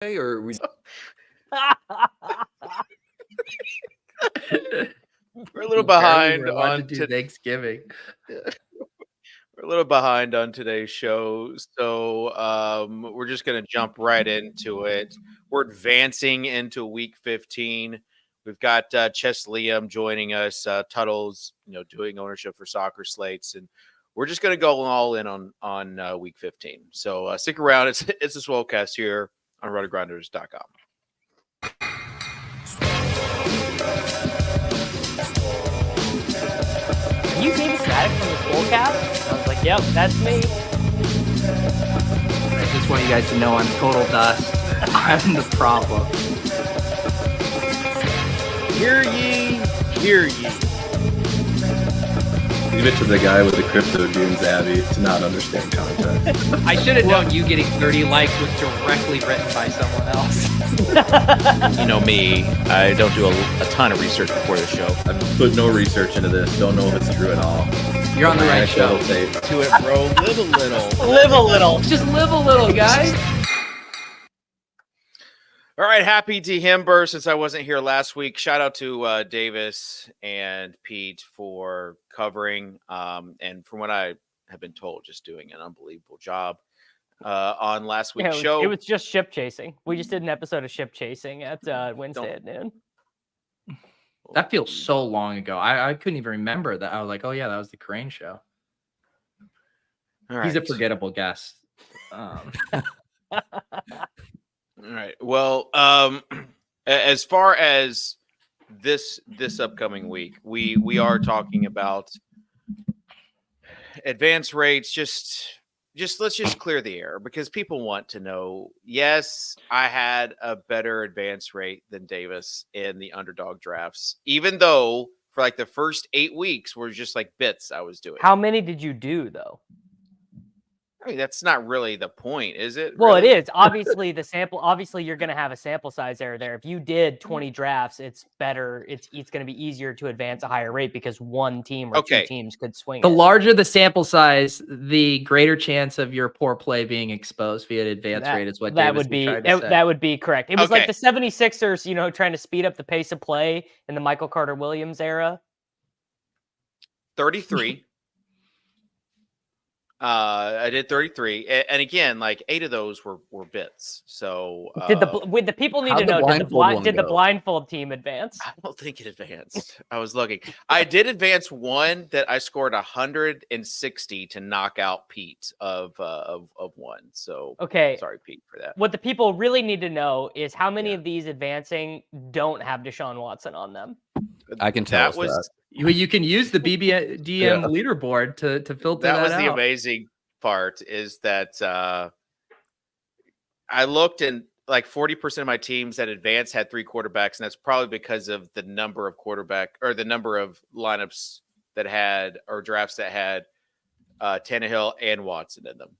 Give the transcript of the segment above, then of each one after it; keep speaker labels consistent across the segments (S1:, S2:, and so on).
S1: or we?
S2: We're a little behind on
S3: Thanksgiving.
S2: We're a little behind on today's show, so we're just going to jump right into it. We're advancing into week 15. We've got Chess Liam joining us. Tuttle's, doing ownership for soccer slates, and we're just going to go all in on week 15. So stick around. It's a Swolecast here on rotogrinders.com.
S4: Are you Davis Mattek from the Swolecast? I was like, yep, that's me.
S3: I just want you guys to know I'm total dust. I'm the problem.
S2: Hear ye, hear ye.
S1: Leave it to the guy with the crypto dunes, Abby, to not understand context.
S3: I should have known you getting 30 likes was directly written by someone else.
S2: You know me, I don't do a ton of research before the show.
S1: I've put no research into this. Don't know if it's true at all.
S3: You're on the right show.
S2: To it, bro. Live a little.
S4: Live a little.
S3: Just live a little, guys.
S2: All right, happy Dehember since I wasn't here last week. Shout out to Davis and Pete for covering, and from what I have been told, just doing an unbelievable job on last week's show.
S4: It was just ship chasing. We just did an episode of ship chasing at Wednesday at noon.
S3: That feels so long ago. I couldn't even remember that. I was like, oh yeah, that was the Crane show.
S2: All right.
S3: He's a forgettable guest.
S2: All right. Well, as far as this upcoming week, we are talking about advance rates. Let's just clear the air because people want to know. Yes, I had a better advance rate than Davis in the underdog drafts, even though for like the first 8 weeks were just like bits I was doing.
S4: How many did you do though?
S2: I mean, that's not really the point, is it?
S4: Well,
S2: really?
S4: it is. Obviously, obviously, you're going to have a sample size error there. If you did 20 drafts, it's better. It's going to be easier to advance a higher rate because one team or two teams could swing.
S3: The larger the sample size, the greater chance of your poor play being exposed via advance rate is what
S4: that
S3: Davis
S4: would be.
S3: tried to say.
S4: That would be correct. It was like the 76ers, trying to speed up the pace of play in the Michael Carter Williams era.
S2: 33. I did 33, and again, like 8 of those were bits. So
S4: did the people need to know? Did the blindfold team advance?
S2: I don't think it advanced. I was looking. I did advance one that I scored 160 to knock out Pete of one. So
S4: okay,
S2: sorry Pete for that.
S4: What the people really need to know is how many of these advancing don't have Deshaun Watson on them.
S1: I can tell that.
S3: You can use the BBDM leaderboard to filter that out.
S2: That was the amazing part is that I looked and like 40% of my teams that advanced had 3 quarterbacks, and that's probably because of the number of the number of lineups that had or drafts that had Tannehill and Watson in them.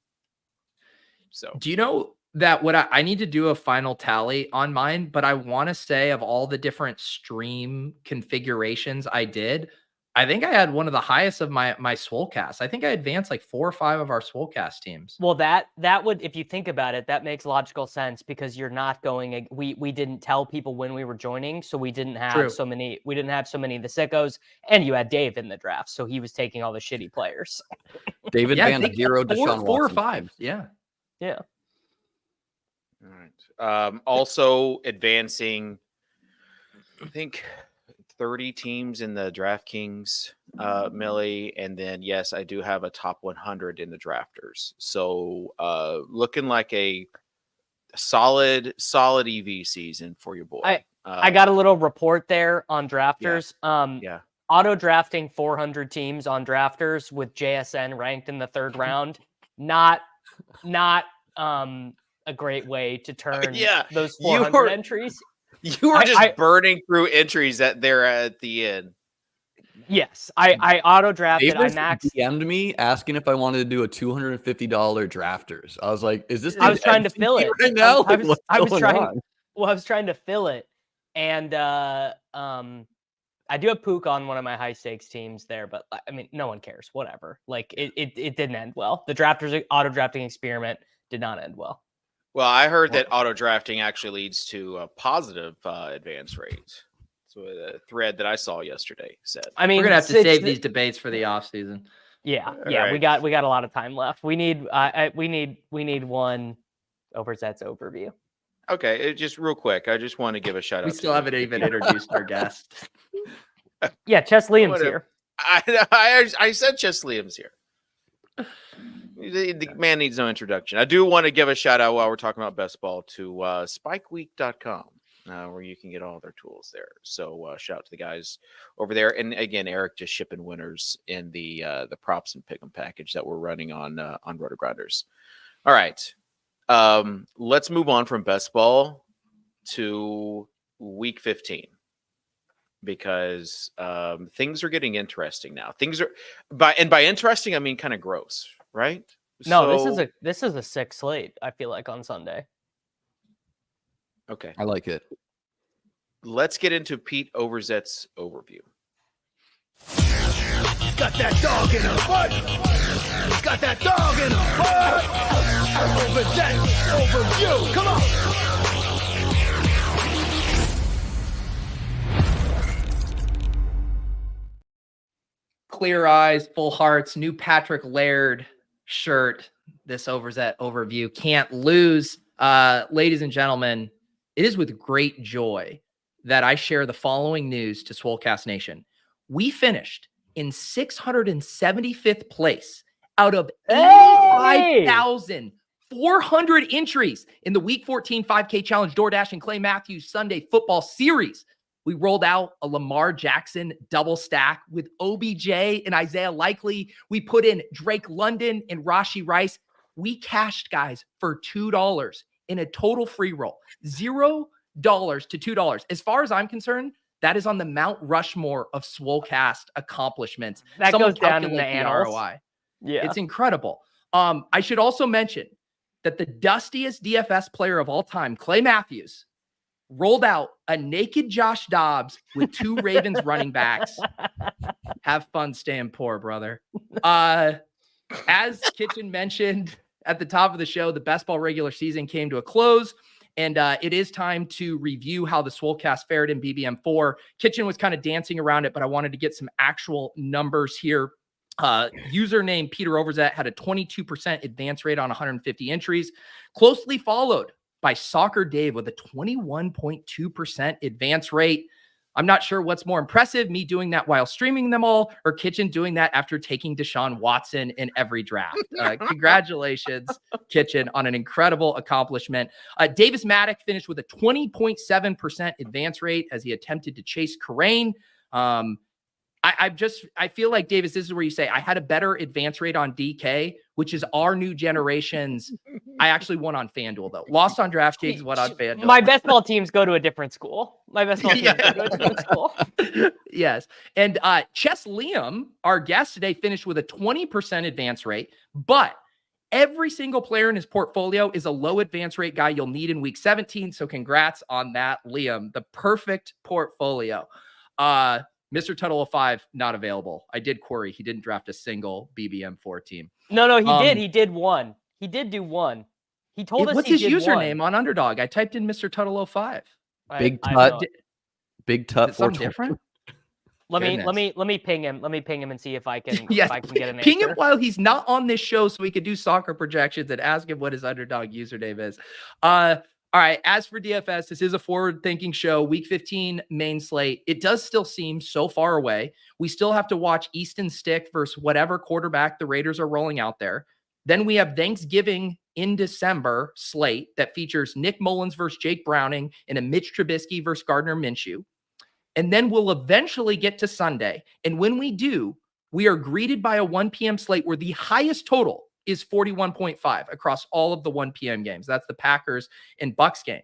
S2: So
S3: do you know that what I need to do a final tally on mine, but I want to say of all the different stream configurations I did, I think I had one of the highest of my Swolecast. I think I advanced like 4 or 5 of our Swolecast teams.
S4: Well, that would, if you think about it, that makes logical sense because you're not going. We didn't tell people when we were joining, so we didn't have so many. We didn't have so many of the sickos, and you had Dave in the draft, so he was taking all the shitty players.
S1: David Van Hero, Deshaun Watson.
S3: 4 or 5. Yeah.
S2: All right. Also advancing, I think 30 teams in the DraftKings Millie, and then yes, I do have a top 100 in the drafters. So looking like a solid EV season for your boy.
S4: I got a little report there on drafters.
S2: Yeah.
S4: Auto drafting 400 teams on drafters with JSN ranked in the 3rd round. Not a great way to turn those 400 entries.
S2: You were just burning through entries there at the end.
S4: Yes, I auto drafted.
S1: Davis DM'd me asking if I wanted to do a $250 drafters. I was like, "Is this?"
S4: I was trying to fill it
S1: right now.
S4: I was trying to fill it, and I do have Pook on one of my high stakes teams there, but I mean, no one cares. Whatever. Like it didn't end well. The drafters auto drafting experiment did not end well.
S2: Well, I heard that auto drafting actually leads to a positive advance rate. So the thread that I saw yesterday said.
S4: I mean,
S3: We're gonna have to save these debates for the off season.
S4: Yeah,
S2: Right.
S4: we got a lot of time left. We need one Overzet's overview.
S2: Okay, just real quick, I just want to give a shout out.
S3: We still haven't even introduced our guest.
S4: Yeah, Chess Liam's
S2: Whatever.
S4: here.
S2: I said Chess Liam's here. The man needs no introduction. I do want to give a shout out while we're talking about best ball to spikeweek.com, where you can get all their tools there. So shout out to the guys over there. And again, Eric just shipping winners in the props and pick'em package that we're running on RotoGrinders. All right. Let's move on from best ball to week 15. Because things are getting interesting now. Things are by interesting, I mean kind of gross, right?
S4: No, this is a sick slate, I feel like, on Sunday.
S2: Okay.
S1: I like it.
S2: Let's get into Pete Overzet's overview.
S5: Got that dog in her butt. Got that dog in her butt. Overzet overview. Come on.
S3: Clear eyes, full hearts, new Patrick Laird shirt. This Overzet overview can't lose. Ladies and gentlemen, it is with great joy that I share the following news to Swolecast Nation. We finished in 675th place out of 85,400 entries in the Week 14 5K Challenge DoorDash and Clay Matthews Sunday Football Series. We rolled out a Lamar Jackson double stack with OBJ and Isaiah Likely. We put in Drake London and Rashee Rice. We cashed, guys, for $2 in a total free roll. $0 to $2. As far as I'm concerned, that is on the Mount Rushmore of Swolecast accomplishments.
S4: That
S3: Someone
S4: goes down in the
S3: calculate
S4: annals.
S3: ROI.
S4: Yeah.
S3: It's incredible. I should also mention that the dustiest DFS player of all time, Clay Matthews, rolled out a naked Josh Dobbs with two Ravens running backs. Have fun staying poor, brother. As Kitchen mentioned at the top of the show, the best ball regular season came to a close, and it is time to review how the Swolecast fared in BBM4. Kitchen was kind of dancing around it, but I wanted to get some actual numbers here. Username Peter Overzet had a 22% advance rate on 150 entries, closely followed by Soccer Dave with a 21.2% advance rate. I'm not sure what's more impressive, me doing that while streaming them all, or Kitchen doing that after taking Deshaun Watson in every draft. Congratulations, Kitchen, on an incredible accomplishment. Davis Mattek finished with a 20.7% advance rate as he attempted to chase Kerrane. I feel like, Davis, this is where you say I had a better advance rate on DK, which is our new generation's. I actually won on FanDuel, though. Lost on DraftKings, won on FanDuel.
S4: My best ball teams go to a different school. My best ball teams go to a different school.
S3: Yes. And Chess Liam, our guest today, finished with a 20% advance rate, but every single player in his portfolio is a low advance rate guy you'll need in week 17. So congrats on that, Liam. The perfect portfolio. Mr. Tuttle 05, not available. I did query. He didn't draft a single BBM4 team.
S4: No, he did. He did one. He did do one. He told us
S3: what's
S4: he
S3: his
S4: did
S3: username
S4: one.
S3: on Underdog? I typed in Mr. Tuttle 05.
S1: Big Tut. Big Tut.
S3: Is it something different?
S4: Let me ping him. Let me ping him and see if I can
S3: yes,
S4: if I can get an answer.
S3: Ping him while he's not on this show so we could do soccer projections and ask him what his Underdog username is. All right, as for DFS, this is a forward-thinking show. Week 15 main slate. It does still seem so far away. We still have to watch Easton Stick versus whatever quarterback the Raiders are rolling out there. Then we have Thanksgiving in December slate that features Nick Mullins versus Jake Browning and a Mitch Trubisky versus Gardner Minshew. And then we'll eventually get to Sunday. And when we do, we are greeted by a 1 p.m. slate where the highest total is 41.5 across all of the 1 p.m. games. That's the Packers and Bucks game.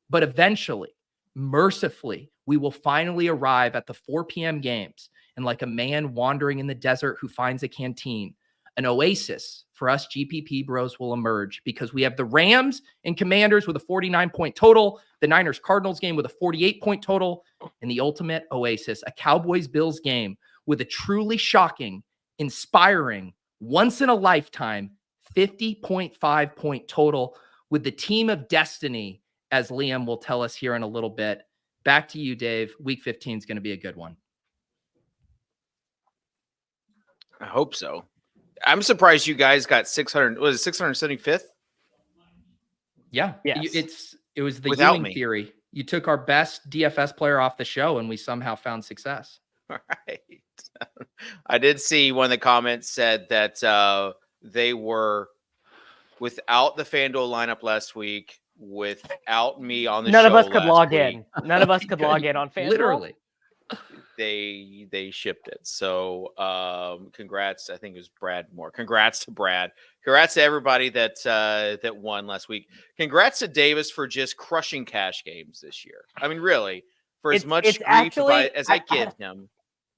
S3: But eventually, mercifully, we will finally arrive at the 4 p.m. games. And like a man wandering in the desert who finds a canteen, an oasis for us GPP bros will emerge, because we have the Rams and Commanders with a 49-point total, the Niners-Cardinals game with a 48-point total, and the ultimate oasis, a Cowboys-Bills game with a truly shocking, inspiring, once-in-a-lifetime 50.5 point total. with the team of destiny, as Liam will tell us here in a little bit. Back to you, Dave. Week 15 is going to be a good one.
S2: I hope so. I'm surprised you guys got 600. Was it 675th?
S3: Yeah.
S4: Yes.
S3: It was the
S2: Without
S3: Ewing
S2: me.
S3: theory. You took our best DFS player off the show and we somehow found success.
S2: All right. I did see one of the comments said that they were without the FanDuel lineup last week, without me on the show.
S4: None of us could
S2: last
S4: log
S2: week.
S4: in. None of us could log in on FanDuel.
S3: Literally.
S2: They shipped it. So congrats. I think it was Brad Moore. Congrats to Brad. Congrats to everybody that won last week. Congrats to Davis for just crushing cash games this year. I mean, really, for as much grief as I give him.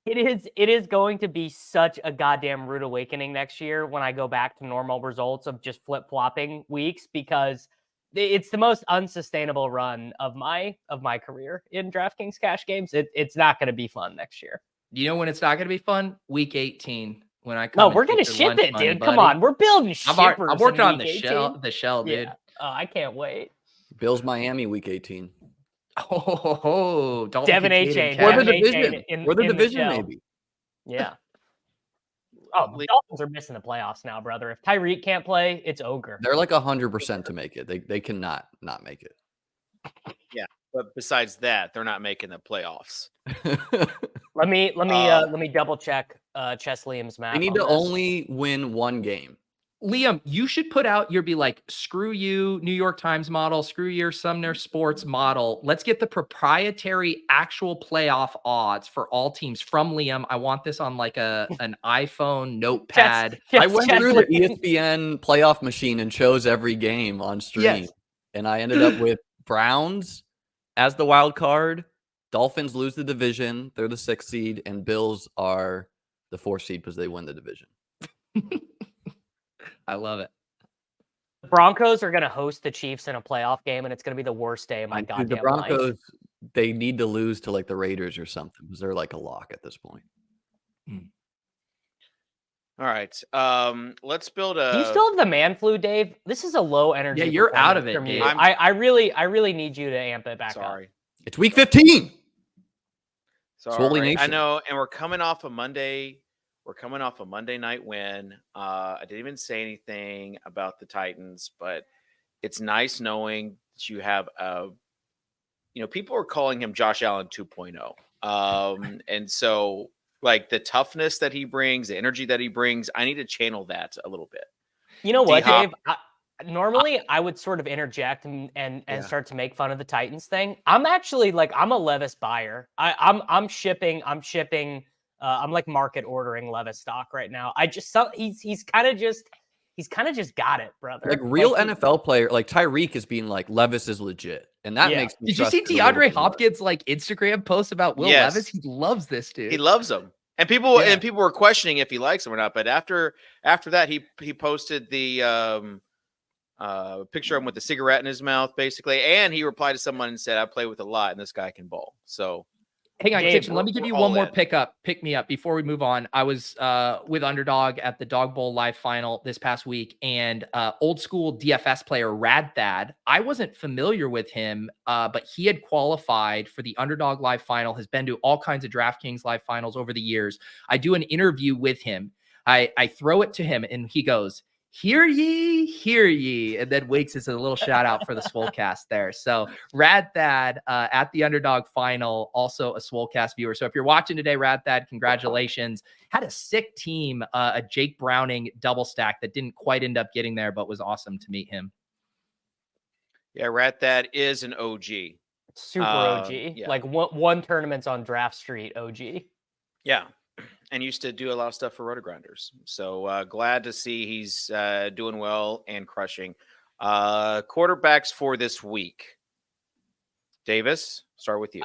S4: It is going to be such a goddamn rude awakening next year when I go back to normal results of just flip-flopping weeks, because it's the most unsustainable run of my career in DraftKings cash games. It's not going to be fun next year.
S3: You know when it's not going to be fun? Week 18. When I come.
S4: No, we're going to ship it, dude. Come on. We're building shippers.
S3: I'm working on the
S4: week
S3: shell, dude.
S4: Yeah. I can't wait.
S1: Bills Miami week 18.
S3: Oh, don't
S4: Devin A-Chain.
S1: We're the
S4: Devin
S1: division.
S4: A-Chain
S1: We're the
S4: in
S1: division,
S4: shell.
S1: maybe.
S4: Yeah. Oh, the Dolphins are missing the playoffs now, brother. If Tyreek can't play, it's ogre.
S1: They're like 100% to make it. They cannot not make it.
S2: Yeah, but besides that, they're not making the playoffs.
S4: Let me double check Chess Liam's math.
S1: They need
S4: on
S1: to
S4: this.
S1: only win one game.
S3: Liam, you should put out be like, screw you, New York Times model, screw your Sumner Sports model. Let's get the proprietary actual playoff odds for all teams from Liam. I want this on like an iPhone notepad.
S1: I went through the ESPN playoff machine and chose every game on stream.
S3: Yes.
S1: And I ended up with Browns as the wild card. Dolphins lose the division. They're the 6th seed. And Bills are the 4th seed because they win the division.
S3: I love it.
S4: The Broncos are going to host the Chiefs in a playoff game, and it's going to be the worst day of my goddamn
S1: The Broncos,
S4: life.
S1: they need to lose to like the Raiders or something because they're like a lock at this point.
S2: All right. Let's build a.
S4: Do you still have the man flu, Dave? This is a low energy.
S3: Yeah, you're out of it,
S4: from you.
S3: Dave.
S4: I really need you to amp it back up.
S2: Sorry.
S1: It's week 15. Swole
S2: Sorry.
S1: Nation.
S2: I know, and we're coming off a Monday. We're coming off a Monday night win. I didn't even say anything about the Titans, but it's nice knowing that you have people are calling him Josh Allen 2.0. And so like the toughness that he brings, the energy that he brings, I need to channel that a little bit.
S4: You know what,
S2: D-Hop.
S4: Dave? Normally I would sort of interject and start to make fun of the Titans thing. I'm actually like, I'm a Levis buyer. I'm shipping. I'm like market ordering Levis stock right now. He's kind of just got it, brother.
S1: Like real
S4: like,
S1: NFL player, like Tyreek is being like Levis is legit, and that makes me.
S3: Did you see
S1: trust it a little
S3: DeAndre
S1: bit more.
S3: Hopkins like Instagram post about Will
S2: Yes.
S3: Levis? He loves this dude.
S2: He loves him. And people were questioning if he likes him or not. But after that, he posted the picture of him with the cigarette in his mouth, basically, and he replied to someone and said, "I play with a lot, and this guy can ball." So.
S3: Hang on,
S4: Dave,
S3: Kitchen. Let me give you
S2: we're
S3: one
S2: all
S3: more
S2: in.
S3: pick me up before we move on. I was with Underdog at the Dog Bowl live final this past week, and old school DFS player Rad Thad. I wasn't familiar with him, but he had qualified for the Underdog live final, has been to all kinds of DraftKings live finals over the years. I do an interview with him. I throw it to him, and he goes, hear ye, and then winks as a little shout out for the Swolecast there. So Rad Thad at the Underdog final, also a Swolecast viewer. So if you're watching today, Rad Thad, congratulations. Had a sick team, a Jake Browning double stack that didn't quite end up getting there, but was awesome to meet him.
S2: Yeah, Rat That is an OG.
S4: super OG.
S2: Yeah.
S4: Like one tournament's on Draft Street OG.
S2: Yeah. And used to do a lot of stuff for Rotogrinders. So glad to see he's doing well and crushing. Quarterbacks for this week. Davis, start with you.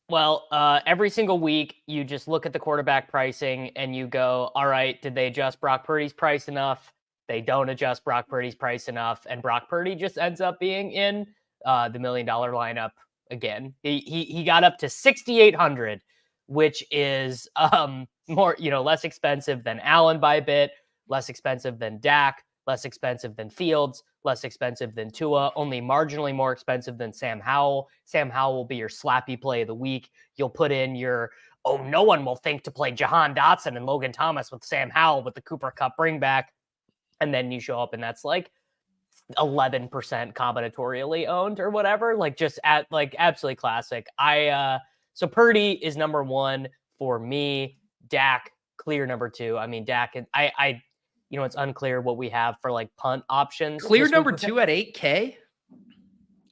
S4: Well, every single week, you just look at the quarterback pricing and you go, all right, did they adjust Brock Purdy's price enough? They don't adjust Brock Purdy's price enough. And Brock Purdy just ends up being in the $1 million lineup again. He got up to 6,800, which is more, less expensive than Allen by a bit, less expensive than Dak, less expensive than Fields, less expensive than Tua, only marginally more expensive than Sam Howell. Sam Howell will be your slappy play of the week. You'll put in your, oh, no one will think to play Jahan Dotson and Logan Thomas with Sam Howell with the Cooper Kupp bring back. And then you show up and that's like 11% combinatorially owned or whatever, like just at like absolutely classic. So Purdy is number one for me. Dak clear number two. I mean, Dak and I it's unclear what we have for like punt options.
S3: Clear number two at 8K.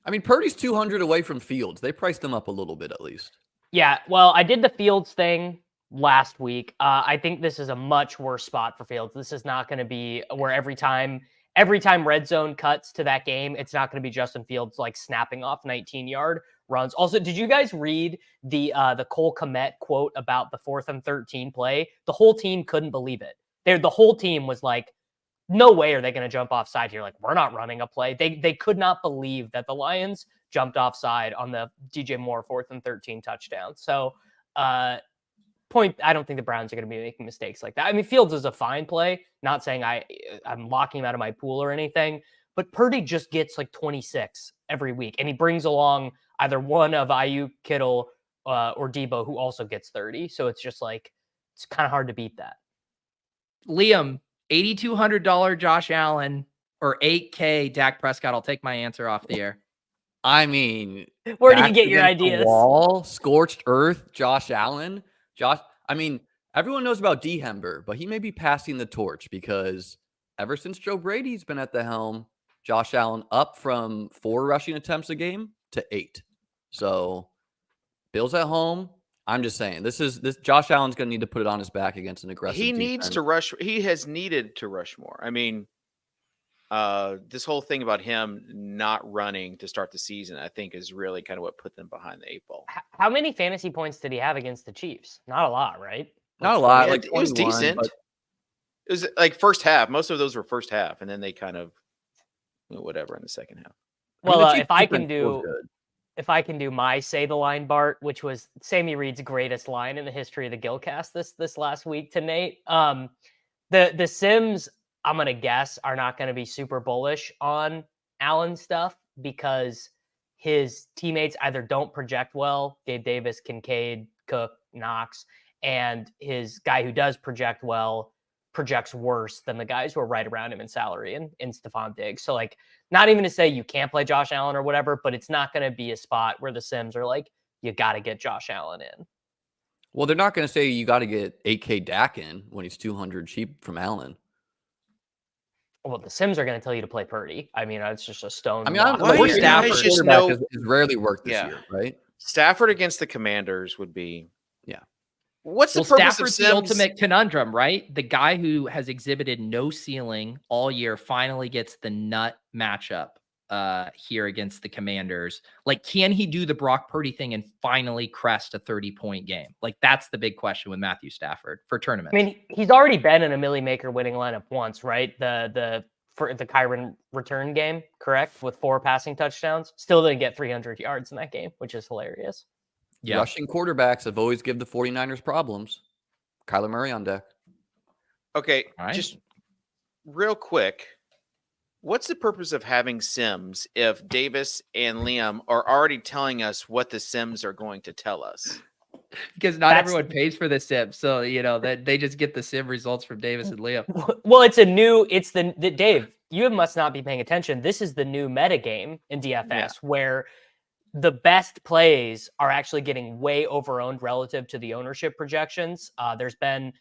S1: I mean, Purdy's 200 away from Fields. They priced him up a little bit at least.
S4: Yeah, well, I did the Fields thing last week. I think this is a much worse spot for Fields. This is not going to be where every time red zone cuts to that game, it's not going to be Justin Fields like snapping off 19-yard runs. Also, did you guys read the Cole Kmet quote about the 4th and 13 play? The whole team couldn't believe it. The whole team was like, no way are they going to jump offside here. Like, we're not running a play. They could not believe that the Lions jumped offside on the DJ Moore 4th and 13 touchdown. So, I don't think the Browns are going to be making mistakes like that. I mean, Fields is a fine play. Not saying I'm locking him out of my pool or anything, but Purdy just gets like 26 every week. And he brings along either one of Ayuk, Kittle, or Debo, who also gets 30. So it's just like, it's kind of hard to beat that.
S3: Liam, $8,200 Josh Allen or 8K Dak Prescott. I'll take my answer off the air.
S1: I mean,
S4: where do you get your ideas?
S1: Wall, scorched earth, Josh Allen. I mean, everyone knows about D. Hember, but he may be passing the torch because ever since Joe Brady's been at the helm, Josh Allen up from 4 rushing attempts a game to 8. So Bills at home. I'm just saying this Josh Allen's going to need to put it on his back against an aggressive
S2: He
S1: defense.
S2: needs to rush. He has needed to rush more. I mean, this whole thing about him not running to start the season, I think, is really kind of what put them behind the 8 ball.
S4: How many fantasy points did he have against the Chiefs? Not a lot, right?
S1: Not a lot.
S2: Yeah,
S1: like
S2: it was decent.
S1: But...
S2: It was like first half. Most of those were first half, and then they kind of whatever in the second half.
S4: Well, if I can do my say the line, Bart, which was Sammy Reed's greatest line in the history of the Gilcast this last week to Nate. The Sims, I'm gonna guess, are not going to be super bullish on Allen stuff because his teammates either don't project well, Gabe Davis, Kincaid, Cook, Knox, and his guy who does project well projects worse than the guys who are right around him in salary and Stephon Diggs. So like, not even to say you can't play Josh Allen or whatever, but it's not going to be a spot where the Sims are like, you got to get Josh Allen in.
S1: Well, they're not going to say you got to get 8K Dak in when he's 200 cheap from Allen.
S4: Well, the Sims are going to tell you to play Purdy. I mean, it's just a stone.
S1: I mean,
S2: Stafford
S1: has rarely worked this year, right?
S2: Stafford against the Commanders would be,
S1: yeah.
S2: What's the purpose
S3: Stafford's
S2: of
S3: the ultimate conundrum, right? The guy who has exhibited no ceiling all year finally gets the nut matchup here against the Commanders. Like, can he do the Brock Purdy thing and finally crest a 30-point game? Like, that's the big question with Matthew Stafford for tournaments.
S4: I mean, he's already been in a Millie Maker winning lineup once, right? For the Kyron return game, correct? With 4 passing touchdowns. Still didn't get 300 yards in that game, which is hilarious.
S1: Yeah. Rushing quarterbacks have always given the 49ers problems. Kyler Murray on deck.
S2: Okay, just real quick. What's the purpose of having Sims if Davis and Liam are already telling us what the Sims are going to tell us?
S3: Because not everyone pays for the Sim. So, that they just get the Sim results from Davis and Liam.
S4: Well, Dave, you must not be paying attention. This is the new meta game in DFS where the best plays are actually getting way over-owned relative to the ownership projections. There's been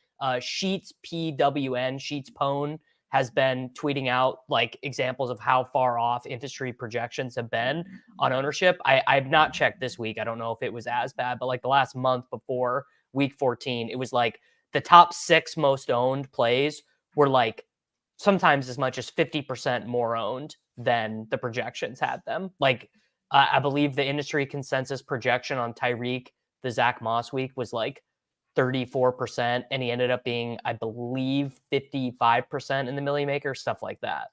S4: Sheets Pone has been tweeting out like examples of how far off industry projections have been on ownership. I've not checked this week. I don't know if it was as bad, but like the last month before week 14, it was like the top 6 most owned plays were like sometimes as much as 50% more owned than the projections had them. Like, I believe the industry consensus projection on Tyreek, the Zach Moss week, was like 34%, and he ended up being, I believe, 55% in the Millie Maker, stuff like that.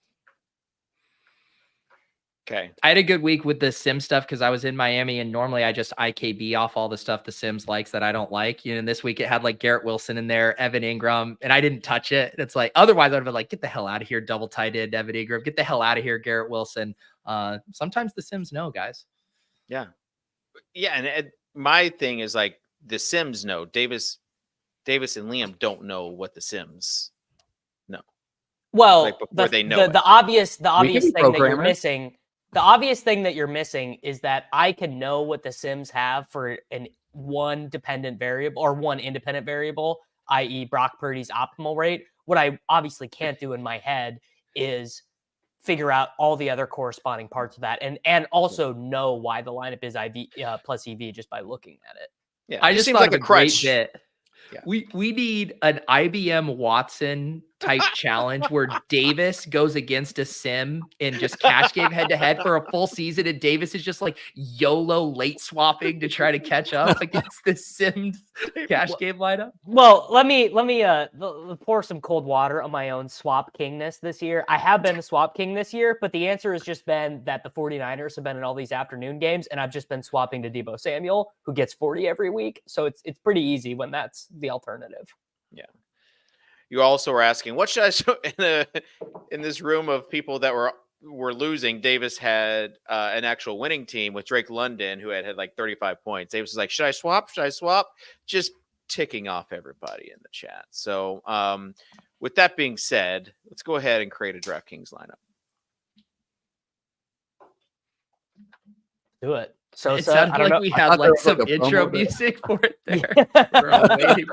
S2: Okay.
S3: I had a good week with the sim stuff because I was in Miami, and normally I just IKB off all the stuff the Sims likes that I don't like. And this week it had like Garrett Wilson in there, Evan Ingram, and I didn't touch it. It's like, otherwise I'd have been like, get the hell out of here, double tight end, Evan Ingram, get the hell out of here, Garrett Wilson. Sometimes the Sims know, guys.
S2: Yeah. Yeah. And my thing is like the Sims know. Davis and Liam don't know what the Sims know.
S4: Well,
S2: Like before they know
S4: the obvious
S1: be
S4: thing that you're
S1: programmers.
S4: missing. The obvious thing that you're missing is that I can know what the Sims have for one dependent variable or one independent variable, i.e. Brock Purdy's optimal rate. What I obviously can't do in my head is figure out all the other corresponding parts of that and also know why the lineup is IV plus EV just by looking at it.
S2: Yeah.
S3: I
S2: it
S3: just
S2: seems
S3: thought
S2: like
S3: of
S2: a crutch.
S3: great bit.
S2: Yeah.
S3: We need an IBM Watson type challenge where Davis goes against a sim and just cash game head to head for a full season, and Davis is just like YOLO late swapping to try to catch up against the Sims cash game lineup.
S4: Well, let me pour some cold water on my own swap kingness this year. I have been a swap king this year, but the answer has just been that the 49ers have been in all these afternoon games, and I've just been swapping to Deebo Samuel, who gets 40 every week. So it's pretty easy when that's the alternative.
S2: Yeah. You also were asking, what should I show in this room of people that were losing? Davis had an actual winning team with Drake London, who had like 35 points. Davis was like, should I swap? Should I swap? Just ticking off everybody in the chat. So with that being said, let's go ahead and create a DraftKings lineup.
S4: Do it. So
S3: It sounded
S4: I don't
S3: like
S4: know.
S3: we
S1: I
S3: had
S1: thought there
S3: like
S1: was, like,
S3: some
S1: a
S3: intro
S1: promo bit.
S3: music for it there.
S4: Yeah.
S3: We're all waiting.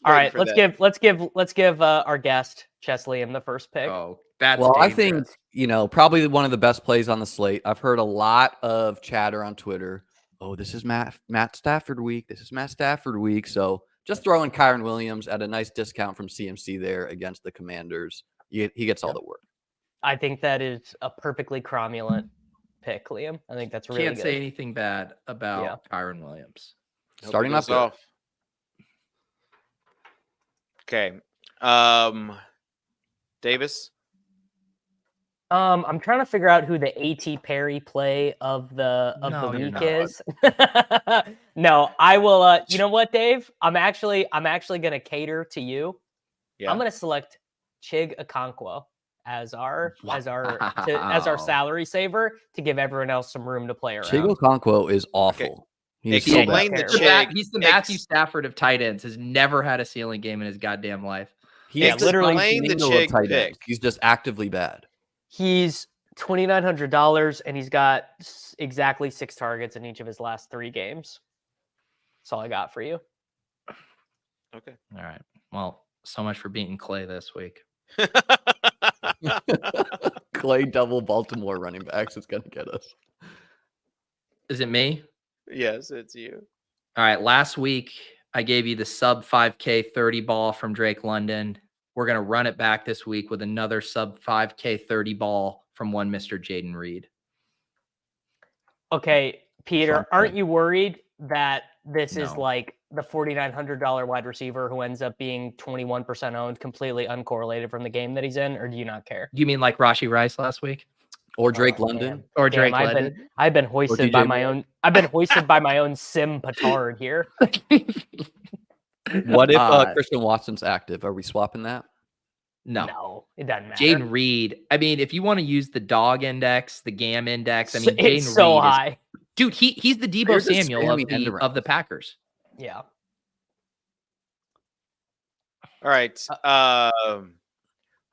S4: All right, let's give our guest Chess Liam the first pick.
S3: Oh, that's
S1: Well, I
S3: dangerous.
S1: think, probably one of the best plays on the slate. I've heard a lot of chatter on Twitter. Oh, this is Matt Stafford week. This is Matt Stafford week. So just throw in Kyron Williams at a nice discount from CMC there against the Commanders. He gets all the work.
S4: I think that is a perfectly cromulent pick, Liam. I think that's really
S3: Can't
S4: good.
S3: say anything bad about Kyron Williams.
S1: Starting off good.
S2: off. Okay. Davis.
S4: I'm trying to figure out who the A.T. Perry play of the
S3: you're
S4: week
S3: not.
S4: is. No, I will. You know what, Dave? I'm actually gonna cater to you.
S2: Yeah.
S4: I'm gonna select Chig Okonkwo as our
S3: Wow.
S4: salary saver to give everyone else some room to play around.
S1: Chigo Okonkwo is awful. He's so
S2: Explain
S1: bad.
S2: the
S4: He's
S2: Chig.
S3: He's the Matthew Stafford of tight ends. Has never had a ceiling game in his goddamn life.
S1: He's
S4: Yeah, literally
S2: explain the
S1: Flamingo of
S2: Chig
S1: tight
S2: pick.
S1: ends. He's just actively bad.
S4: He's $2,900 and he's got exactly 6 targets in each of his last 3 games. That's all I got for you.
S2: Okay.
S3: All right. Well, so much for beating Clay this week.
S1: Clay double Baltimore running backs is going to get us.
S3: Is it me?
S2: Yes, it's you.
S3: All right. Last week, I gave you the sub 5K 30 ball from Drake London. We're going to run it back this week with another sub 5K 30 ball from one Mr. Jaden Reed.
S4: Okay, Peter,
S1: Something.
S4: aren't you worried that this is
S3: No.
S4: like the $4,900 wide receiver who ends up being 21% owned, completely uncorrelated from the game that he's in, or do you not care?
S3: You mean like Rashee Rice last week?
S1: Or Drake
S4: Oh,
S1: London.
S4: damn.
S3: Or
S4: Damn,
S3: Drake London?
S4: I've been hoisted by
S1: DJ
S4: my
S1: Moore.
S4: own. I've been hoisted by my own sim petard here.
S1: What if
S3: Uh,
S1: Christian Watson's active? Are we swapping that?
S4: No, it doesn't matter.
S3: Jaden Reed. I mean, if you want to use the dog index, the GAM index, I mean,
S4: it's
S3: Jaden
S4: so
S3: Reed
S4: high.
S3: dude, he's the Deebo
S1: Here's a
S3: Samuel
S1: spammy end around.
S3: of the Packers.
S4: Yeah.
S2: All right.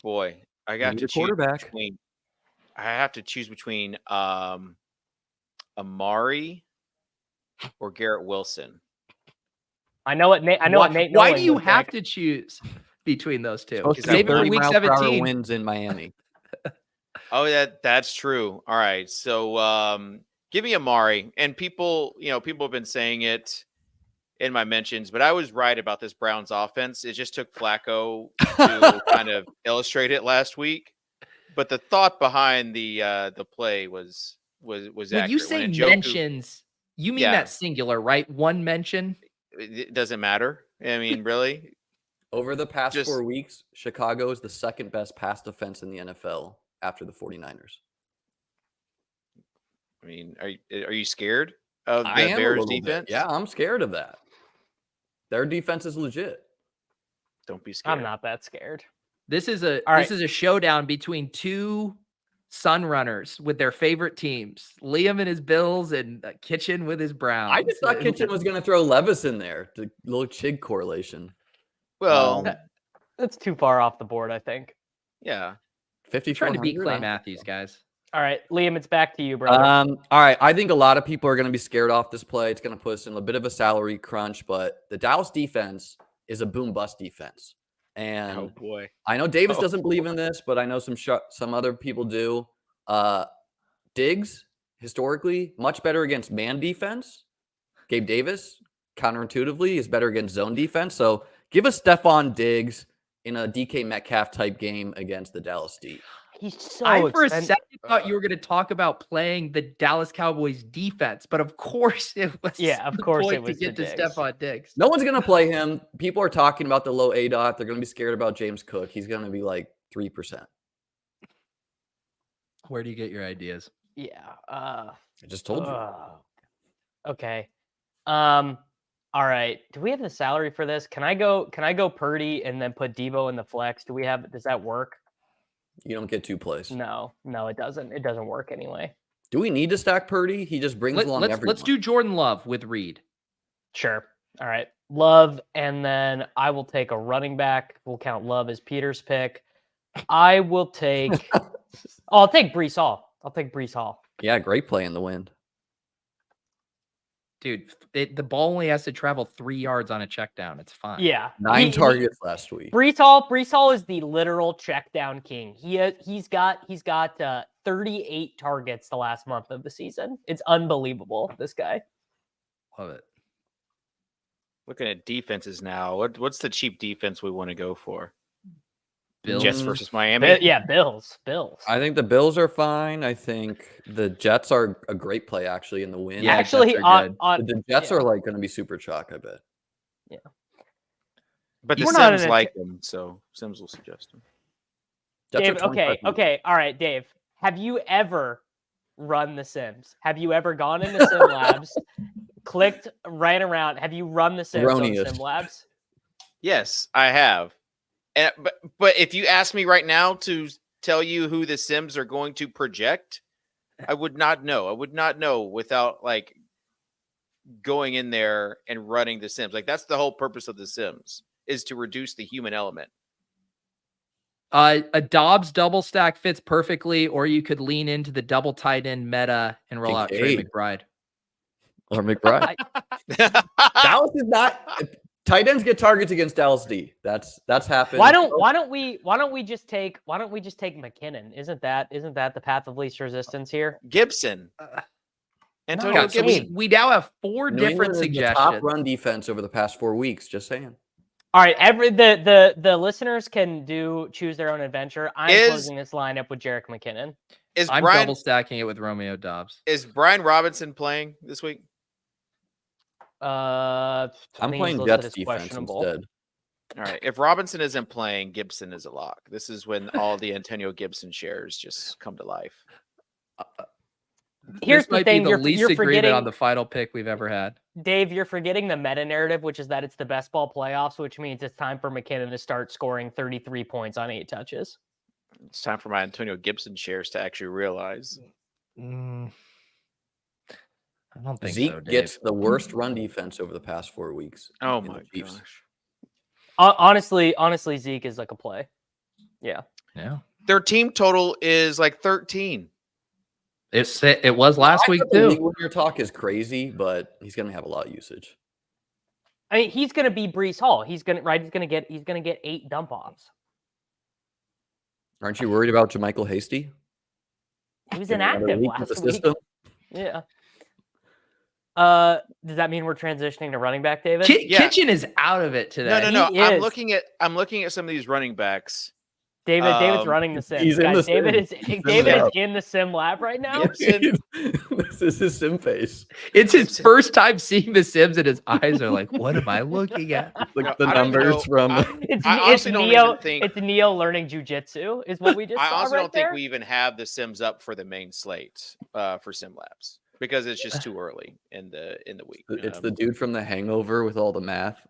S2: Boy, I got
S1: need
S2: to
S1: a
S2: choose
S1: quarterback.
S2: between. I have to choose between Amari or Garrett Wilson.
S4: I know what Nate. I know what Nate.
S3: Why
S4: Nolan
S3: do you
S4: would
S3: have
S4: pick.
S3: to choose between those two?
S1: Supposed to
S3: Save
S1: be
S3: it for
S1: 30
S3: week
S1: mile per hour
S3: 17.
S1: wins in Miami.
S2: Oh, that's true. All right. So give me Amari. And people have been saying it in my mentions, but I was right about this Browns offense. It just took Flacco to kind of illustrate it last week. But the thought behind the play was
S3: When
S2: accurate.
S3: you say
S2: When Njoku-
S3: mentions, you mean
S2: Yeah.
S3: that singular, right? One mention.
S2: it doesn't matter. I mean, really?
S1: Over the past
S2: Just-
S1: 4 weeks, Chicago is the second best pass defense in the NFL. after the 49ers.
S2: I mean, are you scared of the
S1: I am a
S2: Bears
S1: little bit.
S2: defense?
S1: Yeah, I'm scared of that. Their defense is legit.
S2: Don't be scared.
S4: I'm not that scared.
S3: This is a
S4: All right.
S3: this is a showdown between two Sun runners with their favorite teams. Liam and his Bills and Kitchen with his Browns.
S1: I just thought Kitchen was going to throw Levis in there. The little Chig correlation.
S2: Well,
S4: That's too far off the board, I think.
S2: yeah.
S1: 50
S3: trying to beat Clay Matthews, guys.
S4: All right, Liam, it's back to you, brother.
S1: All right. I think a lot of people are going to be scared off this play. It's going to put us in a bit of a salary crunch, but the Dallas defense is a boom bust defense. And
S2: Oh boy.
S1: I know Davis doesn't believe in this, but I know some other people do. Diggs, historically, much better against man defense. Gabe Davis, counterintuitively, is better against zone defense. So give us Stephon Diggs in a DK Metcalf type game against the Dallas D.
S4: He's so
S3: I for a
S4: expensive.
S3: second thought you were going to talk about playing the Dallas Cowboys defense, but of course it was.
S4: Yeah, of
S3: the
S4: course
S3: point
S4: it was
S3: to get
S4: the
S3: to
S4: Diggs.
S3: Stephon Diggs.
S1: No one's going to play him. People are talking about the low ADOT. They're going to be scared about James Cook. He's going to be like 3%.
S3: Where do you get your ideas?
S4: Yeah.
S1: I just told you.
S4: Okay. All right. Do we have the salary for this? Can I go Purdy and then put Debo in the flex? Does that work?
S1: You don't get two plays.
S4: No, it doesn't. It doesn't work anyway.
S1: Do we need to stack Purdy? He just brings along everyone.
S3: Let's do Jordan Love with Reed.
S4: Sure. All right. Love, and then I will take a running back. We'll count Love as Peter's pick. I will take I'll take Breece Hall.
S1: Yeah, great play in the wind.
S3: Dude, the ball only has to travel 3 yards on a check down. It's fine.
S4: Yeah.
S1: 9 targets last week.
S4: Breece Hall is the literal check down king. He's got 38 targets the last month of the season. It's unbelievable, this guy.
S3: Love it.
S2: Looking at defenses now. What's the cheap defense we want to go for?
S3: Bills
S2: Jets versus Miami.
S4: Bills.
S1: I think the Bills are fine. I think the Jets are a great play actually in the win.
S3: Yeah,
S4: Actually,
S3: Jets are good.
S1: The Jets are like going to be super chalk, I bet.
S4: Yeah.
S2: But the
S4: We're not
S2: Sims
S4: in a-
S2: like him, so Sims will suggest him.
S1: Jets are
S4: Dave,
S1: 25
S4: okay. All right, Dave. Have you ever run the Sims? Have you ever gone into Sim Labs, clicked, ran around? Have you run the Sims on
S1: Erroneous.
S4: Sim Labs?
S2: Yes, I have. And but if you ask me right now to tell you who the Sims are going to project, I would not know. I would not know without like going in there and running the Sims. Like that's the whole purpose of the Sims is to reduce the human element.
S3: A Dobbs double stack fits perfectly, or you could lean into the double tight end meta and roll out Trey
S1: Kincaid.
S3: McBride.
S1: Or McBride. Dallas is not. Tight ends get targets against Dallas D. That's happened.
S4: Why don't we just take McKinnon? Isn't that the path of least resistance here?
S2: Gibson. Antonio
S3: No, so
S2: Gibson.
S3: we now have 4
S1: New
S3: different
S1: England is the top
S3: suggestions.
S1: run defense over the past 4 weeks. Just saying.
S4: All right, the listeners can choose their own adventure. I'm closing this lineup with Jerick McKinnon.
S3: I'm double stacking it with Romeo Dobbs.
S2: Is Brian Robinson playing this week?
S4: I'm
S1: I'm playing Jets defense instead.
S2: All right. If Robinson isn't playing, Gibson is a lock. This is when all the Antonio Gibson shares just come to life.
S4: Here's
S3: This
S4: the
S3: might
S4: thing:
S3: be the
S4: you're
S3: least agreement
S4: forgetting
S3: on the final pick we've ever had.
S4: Dave, you're forgetting the meta narrative, which is that it's the best ball playoffs, which means it's time for McKinnon to start scoring 33 points on 8 touches.
S2: It's time for my Antonio Gibson shares to actually realize.
S3: I don't think
S1: Zeke
S3: so, Dave.
S1: gets the worst run defense over the past 4 weeks.
S2: Oh
S1: in the
S2: my
S1: Chiefs.
S2: gosh.
S4: Honestly, Zeke is like a play. Yeah.
S2: Their team total is like 13.
S3: It was last week
S1: The
S3: too.
S1: league winner talk is crazy, but he's going to have a lot of usage.
S4: I mean, he's going to be Breece Hall. He's going to get 8 dump offs.
S1: Aren't you worried about Jermichael Hasty?
S4: He was
S1: Getting another
S4: inactive
S1: week with
S4: last
S1: the
S4: week.
S1: system?
S4: Yeah. Does that mean we're transitioning to running back, David?
S2: Yeah.
S3: Kitchen is out of it today.
S2: No.
S4: He
S2: I'm
S4: is.
S2: looking at some of these running backs.
S4: David's running the sim.
S1: He's in
S4: Guys,
S1: the sim.
S4: David is in the sim lab right now.
S2: Gibson,
S1: This is his sim face.
S3: It's his first time seeing The Sims, and his eyes are like, "What am I looking at?"
S1: Like the
S2: I don't even
S1: numbers
S2: know-
S1: from.
S4: It's
S2: I honestly don't
S4: Neo.
S2: even think-
S4: It's Neo learning jujitsu. Is what we just
S2: I
S4: saw
S2: honestly
S4: right
S2: don't
S4: there.
S2: think we even have the Sims up for the main slate for Sim Labs because it's just too early in the week.
S1: It's the dude from The Hangover with all the math.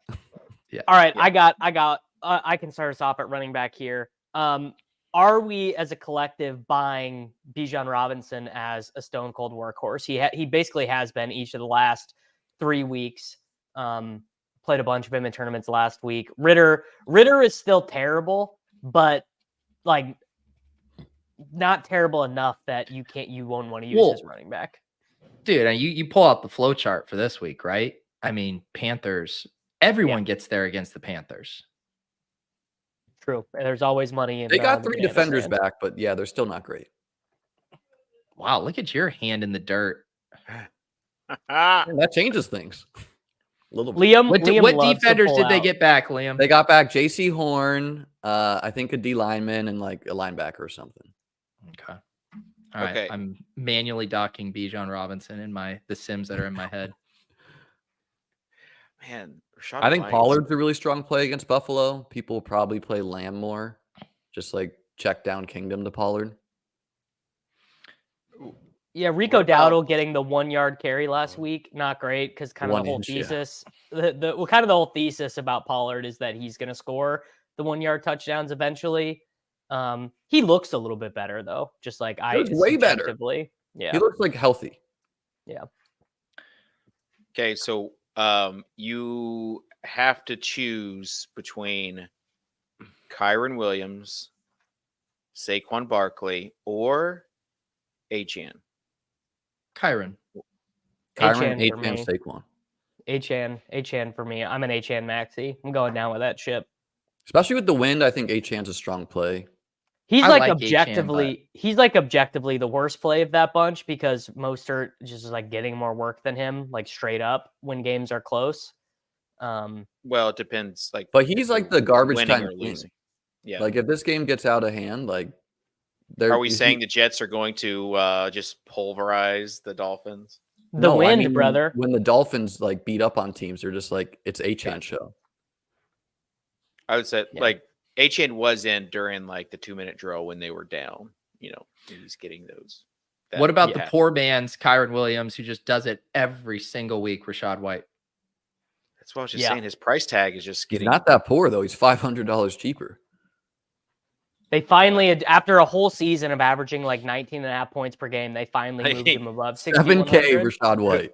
S4: All right,
S2: Yeah.
S4: I can start us off at running back here. Are we as a collective buying Bijan Robinson as a stone cold workhorse? He basically has been each of the last 3 weeks. Played a bunch of him in tournaments last week. Ritter is still terrible, but like not terrible enough that you won't want to use his running back.
S3: Dude, you pull out the flow chart for this week, right? I mean, Panthers. Everyone gets there against the Panthers.
S4: True. There's always money in.
S1: They got
S4: the
S1: 3
S4: banana
S1: defenders
S4: stand.
S1: back, but yeah, they're still not great.
S3: Wow, look at your hand in the dirt.
S1: And that changes things. A little bit.
S4: Liam,
S3: What
S4: Liam loves to
S3: defenders
S4: pull
S3: did they
S4: out.
S3: get back, Liam?
S1: They got back J.C. Horn, I think a D lineman, and like a linebacker or something.
S3: Okay. All right.
S2: Okay.
S3: I'm manually docking Bijan Robinson in the Sims that are in my head.
S2: Man, Rashad
S1: I think
S2: White.
S1: Pollard's a really strong play against Buffalo. People will probably play Lamb more. Just like check down Kingdom to Pollard.
S4: Yeah, Rico
S2: What about-
S4: Dowdle getting the 1 yard carry last week, not great because kind of
S1: 1
S4: the whole
S1: inch, yeah.
S4: thesis, the whole thesis about Pollard is that he's going to score the 1 yard touchdowns eventually. He looks a little bit better though, just like
S1: looks way better.
S4: subjectively. Yeah,
S1: He looks like healthy.
S2: Okay, so you have to choose between Kyron Williams, Saquon Barkley, or Achane.
S3: Kyron.
S1: Kyron,
S4: Achane for
S1: Achane,
S4: me.
S1: Saquon.
S4: Achane for me. I'm an Achane maxi. I'm going down with that ship.
S1: Especially with the wind, I think Achane's a strong play.
S4: He's
S3: I
S4: like
S3: like
S4: objectively, he's like objectively the worst play of that bunch because Mostert just is like getting more work than him, like straight up when games are close.
S2: Well, it depends. Like,
S1: But he's
S2: if
S1: like
S2: you're
S1: the garbage
S2: winning
S1: time
S2: or
S1: king.
S2: losing. Yeah.
S1: Like if this game gets out of hand, like
S2: Are we saying the Jets are going to just pulverize the Dolphins?
S4: The wind, brother.
S1: When the Dolphins like beat up on teams, they're just like it's Achane show.
S2: I would say
S4: Yeah.
S2: like Achane was in during like the 2-minute drill when they were down. You know, he's getting those.
S3: What about
S2: yeah.
S3: the poor man's Kyron Williams who just does it every single week, Rashad White?
S2: That's what I was just
S4: Yeah.
S2: saying. His price tag is just
S1: He's
S2: getting
S1: not that poor though. He's $500 cheaper.
S4: They finally, after a whole season of averaging like 19.5 points per game, they finally moved him above
S1: 7K
S4: 6,100.
S1: Rashad White.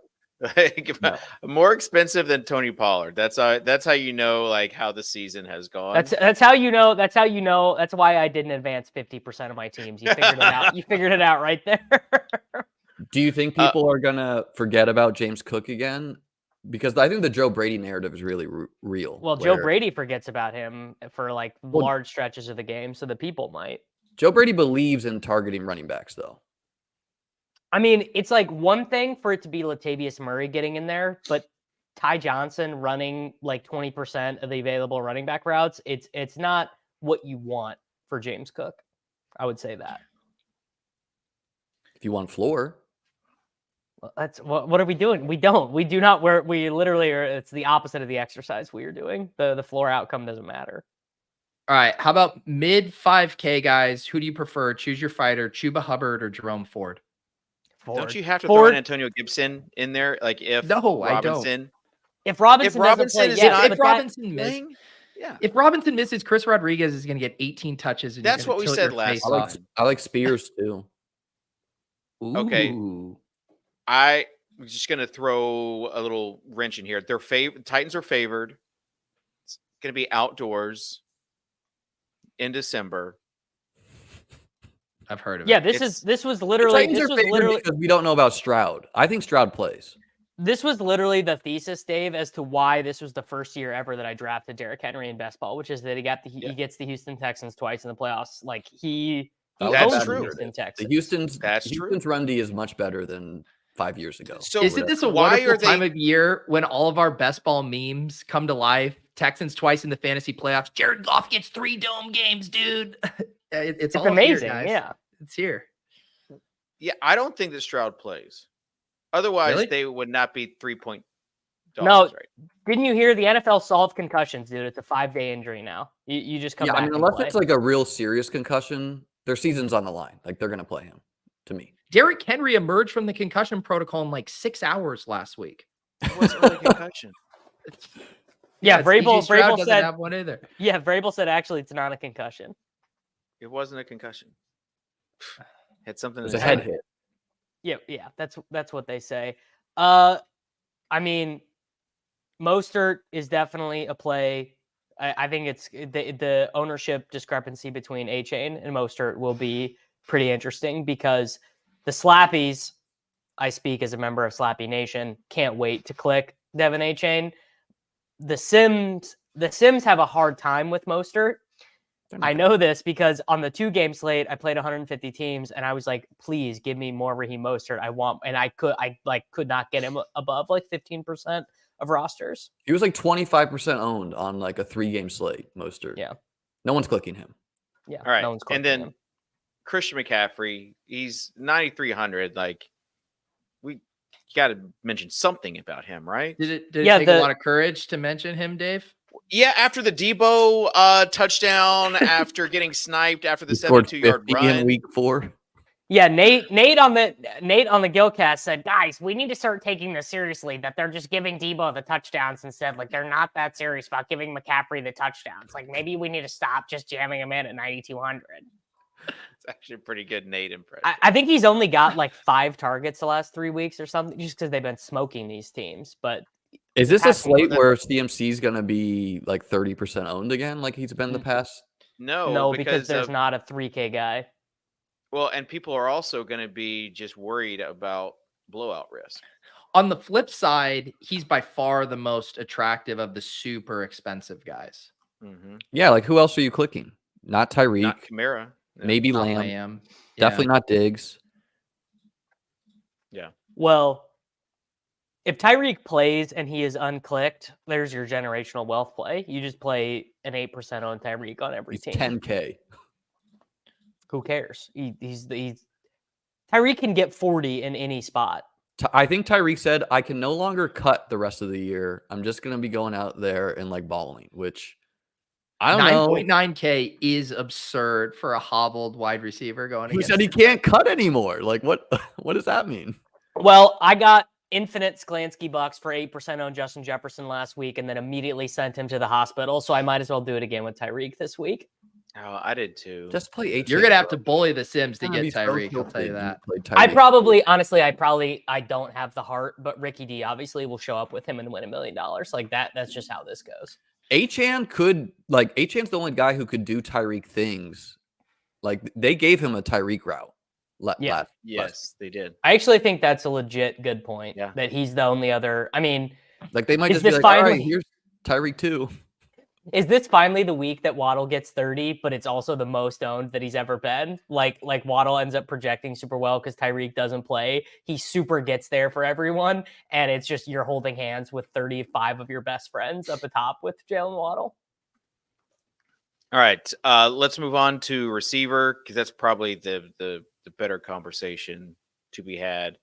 S2: more expensive than Tony Pollard. That's how you know like how the season has gone.
S4: That's how you know. That's how you know. That's why I didn't advance 50% of my teams. You figured it out. You figured it out right there.
S1: Do you think people are gonna forget about James Cook again? Because I think the Joe Brady narrative is really real.
S4: Well, Joe Brady forgets about him for like large stretches of the game, so the people might.
S1: Joe Brady believes in targeting running backs, though.
S4: I mean, it's like one thing for it to be Latavius Murray getting in there, but Ty Johnson running like 20% of the available running back routes, it's not what you want for James Cook. I would say that.
S1: If you want floor,
S4: Well, that's what are we doing? We do not. We literally are. It's the opposite of the exercise we are doing. The floor outcome doesn't matter.
S3: All right. How about mid 5K guys? Who do you prefer? Choose your fighter, Chuba Hubbard or Jerome Ford?
S2: Don't you have to
S4: Ford.
S2: throw an Antonio Gibson in there? Like if
S3: No, I don't.
S2: Robinson,
S4: If Robinson doesn't play,
S2: is
S4: yeah,
S2: not
S4: but
S3: If
S4: that-
S3: Robinson misses,
S2: playing, yeah,
S3: if Robinson misses, Chris Rodriguez is going to get 18 touches. And you're
S2: That's
S3: gonna
S2: what we
S3: tilt
S2: said
S3: your
S2: last
S3: face
S1: I
S3: off.
S1: like Spears too.
S2: Okay.
S3: Ooh.
S2: I'm just gonna throw a little wrench in here. Titans are favored. It's gonna be outdoors in December.
S3: I've heard of
S4: yeah,
S3: it.
S4: this was
S1: The
S4: literally
S1: Titans are favored because we don't know about Stroud. I think Stroud plays.
S4: this was literally the thesis, Dave, as to why this was the first year ever that I drafted Derrick Henry in best ball, which is that he gets the Houston Texans twice in the playoffs. Like he
S2: That's
S4: owns
S2: true.
S4: the Houston Texans.
S1: The Houston's
S2: That's
S1: Houston's run D is much better than 5 years ago.
S2: So
S3: Isn't this a
S2: why
S3: wonderful
S2: are they-
S3: time of year when all of our best ball memes come to life? Texans twice in the fantasy playoffs. Jared Goff gets 3 dome games, dude. It's all
S4: amazing.
S3: here, guys.
S4: Yeah.
S3: It's here.
S2: Yeah, I don't think that Stroud plays. Otherwise,
S3: Really?
S2: they would not be 3-point dogs.
S4: No.
S2: Right?
S4: Didn't you hear the NFL solved concussions, dude? It's a 5-day injury now. You just come
S1: Yeah,
S4: back.
S1: I mean,
S4: and
S1: unless
S4: play.
S1: it's like a real serious concussion, their season's on the line. Like they're gonna play him. To me,
S3: Derrick Henry emerged from the concussion protocol in like 6 hours last week.
S2: It wasn't really a concussion.
S4: Yeah,
S3: Vrabel
S4: Vrabel
S3: doesn't
S4: said
S3: have one either.
S4: Yeah, Vrabel said actually it's not a concussion.
S2: It wasn't a concussion. Had something.
S1: it was
S2: to
S1: a
S2: do
S1: head
S2: with it.
S1: hit.
S4: Yeah, that's what they say. I mean, Mostert is definitely a play. I think it's the ownership discrepancy between A-Chain and Mostert will be pretty interesting because the Slappies, I speak as a member of Slappy Nation, can't wait to click Devin A-Chain. The Sims have a hard time with Mostert. I know this because on the 2-game slate, I played 150 teams and I was like, please give me more Raheem Mostert. I could not get him above like 15% of rosters.
S1: He was like 25% owned on like a 3-game slate. Mostert.
S4: Yeah.
S1: No one's clicking him.
S4: Yeah.
S2: All right.
S4: No one's
S2: And
S4: clicking
S2: then
S4: him.
S2: Christian McCaffrey, he's 9,300. Like, we got to mention something about him, right?
S3: Did it take a lot of courage to mention him, Dave?
S2: Yeah, after the Debo touchdown, after getting sniped, after the 72-yard run
S1: in week 4.
S4: Yeah, Nate on the Gilcast said, guys, we need to start taking this seriously, that they're just giving Debo the touchdowns instead. Like, they're not that serious about giving McCaffrey the touchdowns. Like, maybe we need to stop just jamming him in at 9,200.
S2: It's actually a pretty good Nate impression.
S4: I think he's only got like 5 targets the last 3 weeks or something, just because they've been smoking these teams. But
S1: is this a slate where CMC is going to be like 30% owned again, like he's been the past?
S2: No,
S4: because there's not a 3K guy.
S2: Well, and people are also going to be just worried about blowout risk.
S3: On the flip side, he's by far the most attractive of the super expensive guys.
S2: Mm-hmm.
S1: Yeah, like who else are you clicking? Not Tyreek.
S2: Not Kamara. No.
S1: Maybe
S3: Not
S1: Lamb.
S3: Yeah.
S1: Definitely not Diggs.
S2: Yeah.
S4: Well, if Tyreek plays and he is unclicked, there's your generational wealth play. You just play an 8% on Tyreek on every
S1: He's
S4: team.
S1: 10K.
S4: Who cares? He's Tyreek can get 40 in any spot.
S1: I think Tyreek said, I can no longer cut the rest of the year. I'm just going to be going out there and like balling, which I don't know.
S3: 9.9K is absurd for a hobbled wide receiver going.
S1: He said he can't cut anymore. Like what does that mean?
S4: Well, I got infinite Sklansky bucks for 8% on Justin Jefferson last week and then immediately sent him to the hospital. So I might as well do it again with Tyreek this week.
S2: Oh, I did too.
S1: Just play H.
S3: You're going to have to bully the Sims to get Tyreek. I'll tell you that.
S4: I don't have the heart, but Ricky D obviously will show up with him and win $1 million. Like that. That's just how this goes.
S1: Achan's the only guy who could do Tyreek things. Like they gave him a Tyreek route.
S2: Yes, they did.
S4: I actually think that's a legit good point.
S2: Yeah.
S4: That he's the only other. I mean,
S1: like they might
S4: is
S1: just be
S4: this
S1: like, all
S4: finally-
S1: right, here's Tyreek too.
S4: Is this finally the week that Waddle gets 30, but it's also the most owned that he's ever been? Like Waddle ends up projecting super well because Tyreek doesn't play. He super gets there for everyone, and it's just you're holding hands with 35 of your best friends up the top with Jalen Waddle.
S2: All right, let's move on to receiver because that's probably the better conversation to be had.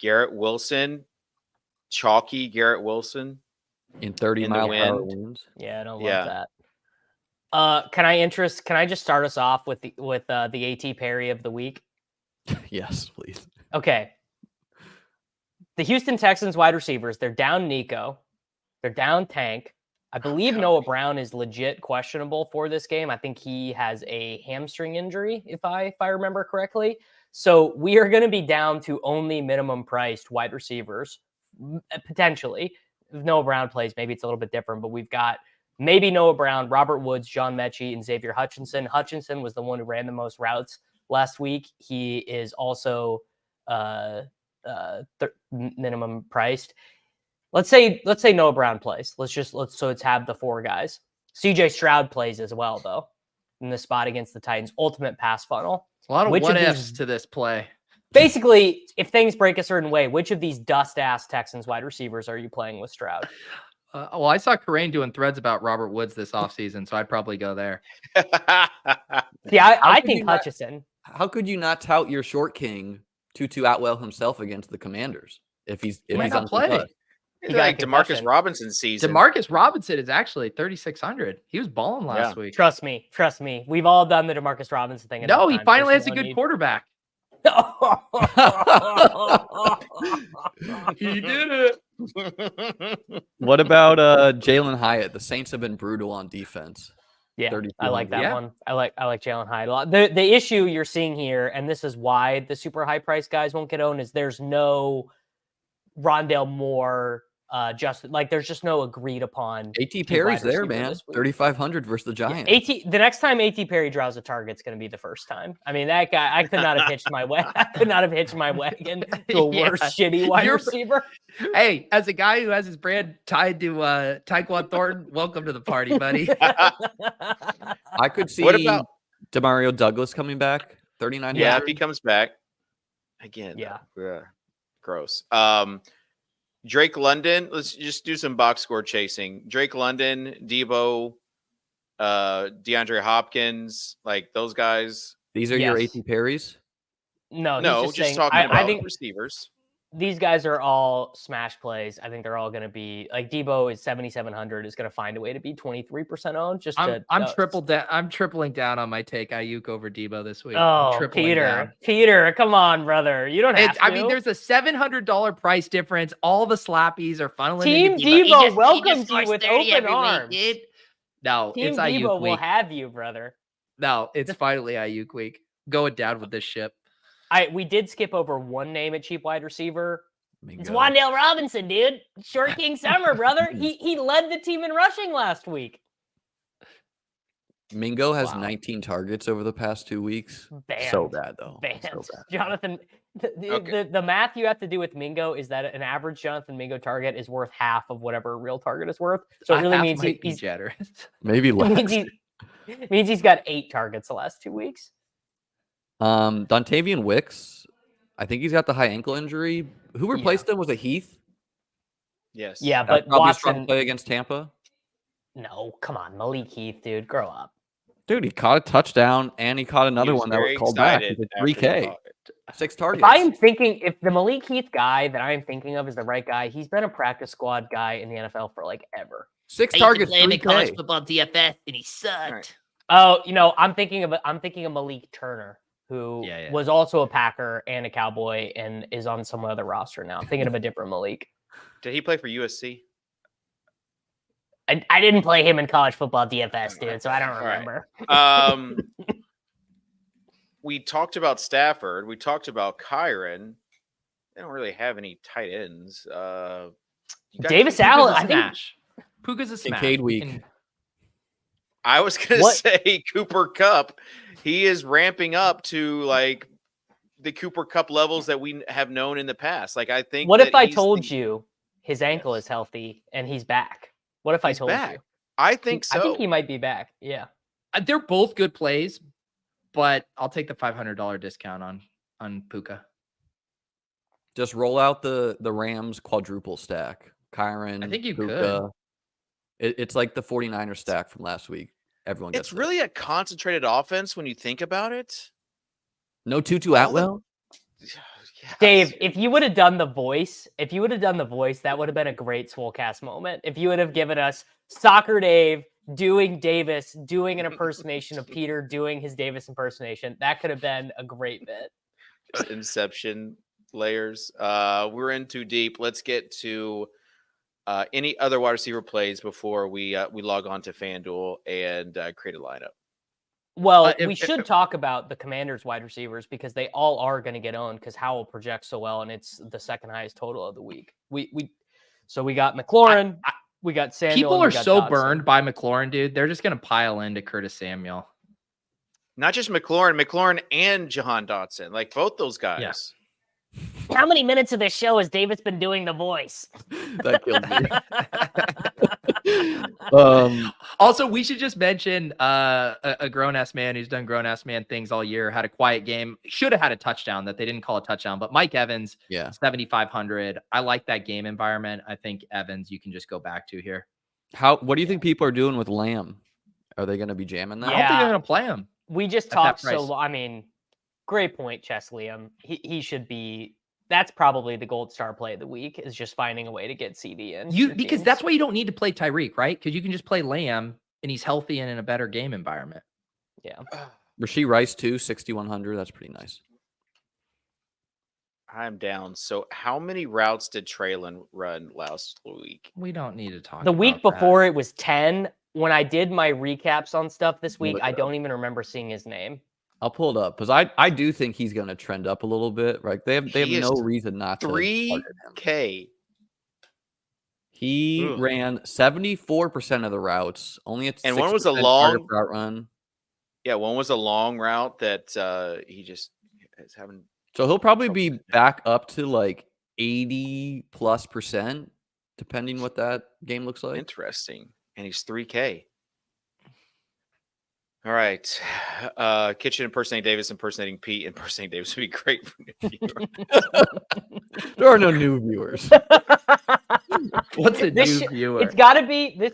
S2: Garrett Wilson, chalky Garrett Wilson.
S1: In 30-mile-per-hour winds.
S4: Yeah, I don't love that. Can I just start us off with the AT Perry of the week?
S1: Yes, please.
S4: Okay. The Houston Texans wide receivers, they're down Nico. They're down Tank. I believe Noah Brown is legit questionable for this game. I think he has a hamstring injury, if I remember correctly. So we are going to be down to only minimum priced wide receivers, potentially. If Noah Brown plays, maybe it's a little bit different, but we've got maybe Noah Brown, Robert Woods, John Mechie, and Xavier Hutchinson. Hutchinson was the one who ran the most routes last week. He is also minimum priced. Let's say Noah Brown plays. Let's have the 4 guys. CJ Stroud plays as well, though, in the spot against the Titans. Ultimate pass funnel.
S3: A lot of what ifs to this play.
S4: Basically, if things break a certain way, which of these dust-ass Texans wide receivers are you playing with Stroud?
S3: Well, I saw Corain doing threads about Robert Woods this offseason, so I'd probably go there.
S4: Yeah, I think Hutchison.
S1: How could you not tout your short king Tutu Atwell himself against the Commanders if he's
S3: not play?
S2: He's like Demarcus Robinson season.
S3: Demarcus Robinson is actually 3,600. He was balling last week.
S4: Trust me. We've all done the Demarcus Robinson thing.
S3: No, he finally has a good quarterback.
S4: He did it.
S1: What about Jalen Hyatt? The Saints have been brutal on defense.
S4: Yeah, I like that one. I like Jalen Hyatt a lot. The issue you're seeing here, and this is why the super high price guys won't get owned, is there's no Rondale Moore. There's just no agreed upon.
S1: A.T. Perry's there, man. 3,500 versus the Giants.
S4: The next time A.T. Perry draws a target, it's going to be the first time. I mean, that guy, I could not have hitched my wagon. To a worse shitty wide receiver.
S3: Hey, as a guy who has his brand tied to Tyquan Thornton, welcome to the party, buddy.
S1: I could see Demario Douglas coming back. 3,900.
S2: Yeah, if he comes back again.
S4: Yeah.
S2: Gross. Drake London, let's just do some box score chasing. Drake London, Debo, DeAndre Hopkins, like those guys.
S1: These are your A.T. Perrys?
S2: No, just talking about receivers.
S4: These guys are all smash plays. I think they're all going to be like Debo is 7,700 is going to find a way to be 23% owned. I'm
S3: tripling down on my take Ayuk over Debo this week.
S4: Oh, Peter, come on, brother. You don't have to.
S3: I mean, there's a $700 price difference. All the slappies are funneling
S4: Team
S3: into
S4: Debo welcomes you with open arms.
S3: No,
S4: Team
S3: it's Ayuk
S4: Debo
S3: week.
S4: will have you, brother.
S3: No, it's finally Ayuk week. Going down with this ship.
S4: We did skip over one name at cheap wide receiver.
S1: Mingo.
S4: It's Wan'Dale Robinson, dude. Short King Summer, brother. He led the team in rushing last week.
S1: Mingo has 19 targets over the past 2 weeks.
S4: Banned.
S1: So bad, though.
S4: Banned.
S1: So bad.
S4: Jonathan, the math you have to do with Mingo is that an average Jonathan Mingo target is worth half of whatever a real target is worth. So it really means he's
S3: generous.
S1: Maybe less.
S4: means he's got 8 targets the last 2 weeks.
S1: Dontavian Wicks, I think he's got the high ankle injury. Who replaced him? Was it Heath?
S2: Yes.
S4: Yeah,
S1: That's
S4: but
S1: probably
S4: Watson
S1: strong play against Tampa.
S4: No, come on, Malik Heath, dude, grow up.
S1: Dude, he caught a touchdown and he caught another one that was called back. He did 3K, 6 targets.
S4: If the Malik Heath guy that I am thinking of is the right guy, he's been a practice squad guy in the NFL for like ever.
S1: 6 targets, 3K.
S3: College football DFS, and he sucked.
S2: Right.
S4: Oh, I'm thinking of Malik Turner, who was also a Packer and a Cowboy and is on some other roster now. I'm thinking of a different Malik.
S2: Did he play for USC?
S4: I didn't play him in college football DFS, dude, so I don't remember.
S2: Right. We talked about Stafford. We talked about Kyron. They don't really have any tight ends.
S4: Davis Allen, I think.
S3: Puka's a smash.
S1: Kincaid week.
S2: I was going to say Cooper Kupp. He is ramping up to like the Cooper Kupp levels that we have known in the past. Like I think.
S4: What if I told you his ankle is healthy and he's back? What if I told you?
S2: I think so.
S4: I think he might be back. Yeah.
S3: They're both good plays, but I'll take the $500 discount on Puka.
S1: Just roll out the Rams quadruple stack. Kyron,
S3: I think you
S1: Puka. It's like the 49er stack from last week. Everyone gets
S2: It's really a concentrated offense when you think about it.
S1: No Tutu Atwell?
S2: Yes.
S4: Dave, if you would have done the voice, that would have been a great Swolecast moment. If you would have given us Soccer Dave doing Davis, doing an impersonation of Peter, doing his Davis impersonation, that could have been a great bit.
S2: Just Inception layers. We're in too deep. Let's get to any other wide receiver plays before we log on to FanDuel and create a lineup.
S4: Well, we should talk about the Commanders wide receivers because they all are going to get owned because Howell projects so well, and it's the second highest total of the week. So we got McLaurin, we got Samuel.
S3: People are so burned by McLaurin, dude. They're just going to pile into Curtis Samuel.
S2: Not just McLaurin and Jahan Dotson, like both those guys.
S3: Yes.
S4: How many minutes of this show has Davis been doing the voice?
S1: That killed me.
S3: Also, we should just mention a grown-ass man who's done grown-ass man things all year, had a quiet game, should have had a touchdown that they didn't call a touchdown, but Mike Evans, 7,500. I like that game environment. I think Evans you can just go back to here.
S1: What do you think people are doing with Lamb? Are they going to be jamming that?
S3: I don't think they're going to play him.
S4: We just talked great point, Chess Liam. He should be. That's probably the gold star play of the week is just finding a way to get CD in.
S3: Because that's why you don't need to play Tyreek, right? Because you can just play Lamb and he's healthy and in a better game environment.
S4: Yeah.
S1: Rashee Rice too, 6,100. That's pretty nice.
S2: I'm down. So how many routes did Traylon run last week?
S3: We don't need to talk
S4: The
S3: about
S4: week before it was 10. When I did my recaps on stuff this week, I don't even remember seeing his name.
S1: I'll pull it up because I do think he's going to trend up a little bit. Right? They have no reason not to.
S2: 3K.
S1: He ran 74% of the routes. Only at
S2: one was a long
S1: route run.
S2: Yeah, one was a long route that he just is having.
S1: So he'll probably be back up to like 80+%, depending what that game looks like.
S2: Interesting. And he's 3K. All right. Kitchen impersonating Davis, impersonating Pete, impersonating Davis would be great for new viewers.
S1: There are no new viewers.
S3: What's a new viewer?
S4: This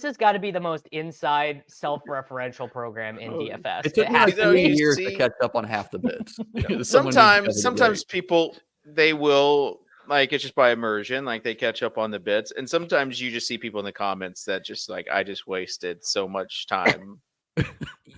S4: has got to be the most inside self-referential program in DFS.
S1: It took me like 3 years to catch up on half the bits.
S2: Sometimes people, they will, like, it's just by immersion, like they catch up on the bits. And sometimes you just see people in the comments that just like, I just wasted so much time.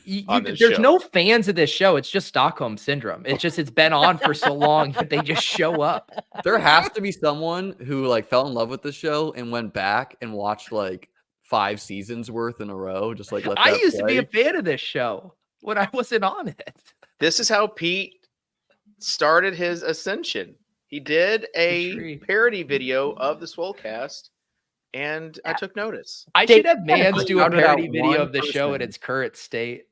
S3: There's no fans of this show. It's just Stockholm syndrome. It's been on for so long that they just show up.
S1: There has to be someone who like fell in love with the show and went back and watched like 5 seasons worth in a row. Just like
S3: I used to be a fan of this show when I wasn't on it.
S2: This is how Pete started his ascension. He did a parody video of the Swolecast. And I took notice.
S3: I should have Mans do a parody video of the show in its current state.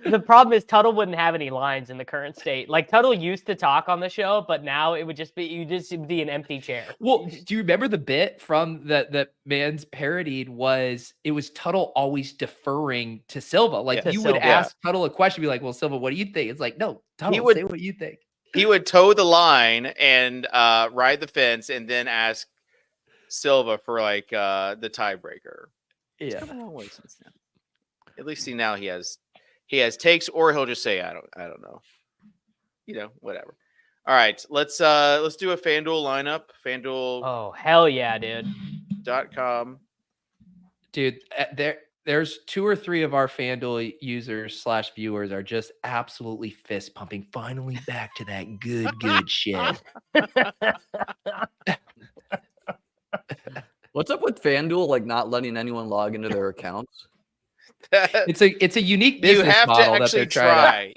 S4: The problem is Tuttle wouldn't have any lines in the current state. Like Tuttle used to talk on the show, but now it would just be an empty chair.
S3: Well, do you remember the bit from that Mans parodied was Tuttle always deferring to Silva? Like you would ask Tuttle a question, be like, "Well, Silva, what do you think?" It's like, "No, Tuttle, say what you think."
S2: He would toe the line and ride the fence, and then ask Silva for like the tiebreaker.
S3: Yeah,
S2: it's come a long way since then. At least he has takes, or he'll just say, "I don't know," whatever. All right, let's do a FanDuel lineup. FanDuel.
S4: Oh hell yeah, dude.
S2: .com.
S3: Dude, there's 2 or 3 of our FanDuel users / viewers are just absolutely fist pumping. Finally back to that good shit.
S1: What's up with FanDuel like not letting anyone log into their accounts?
S3: It's a unique business model that they're trying.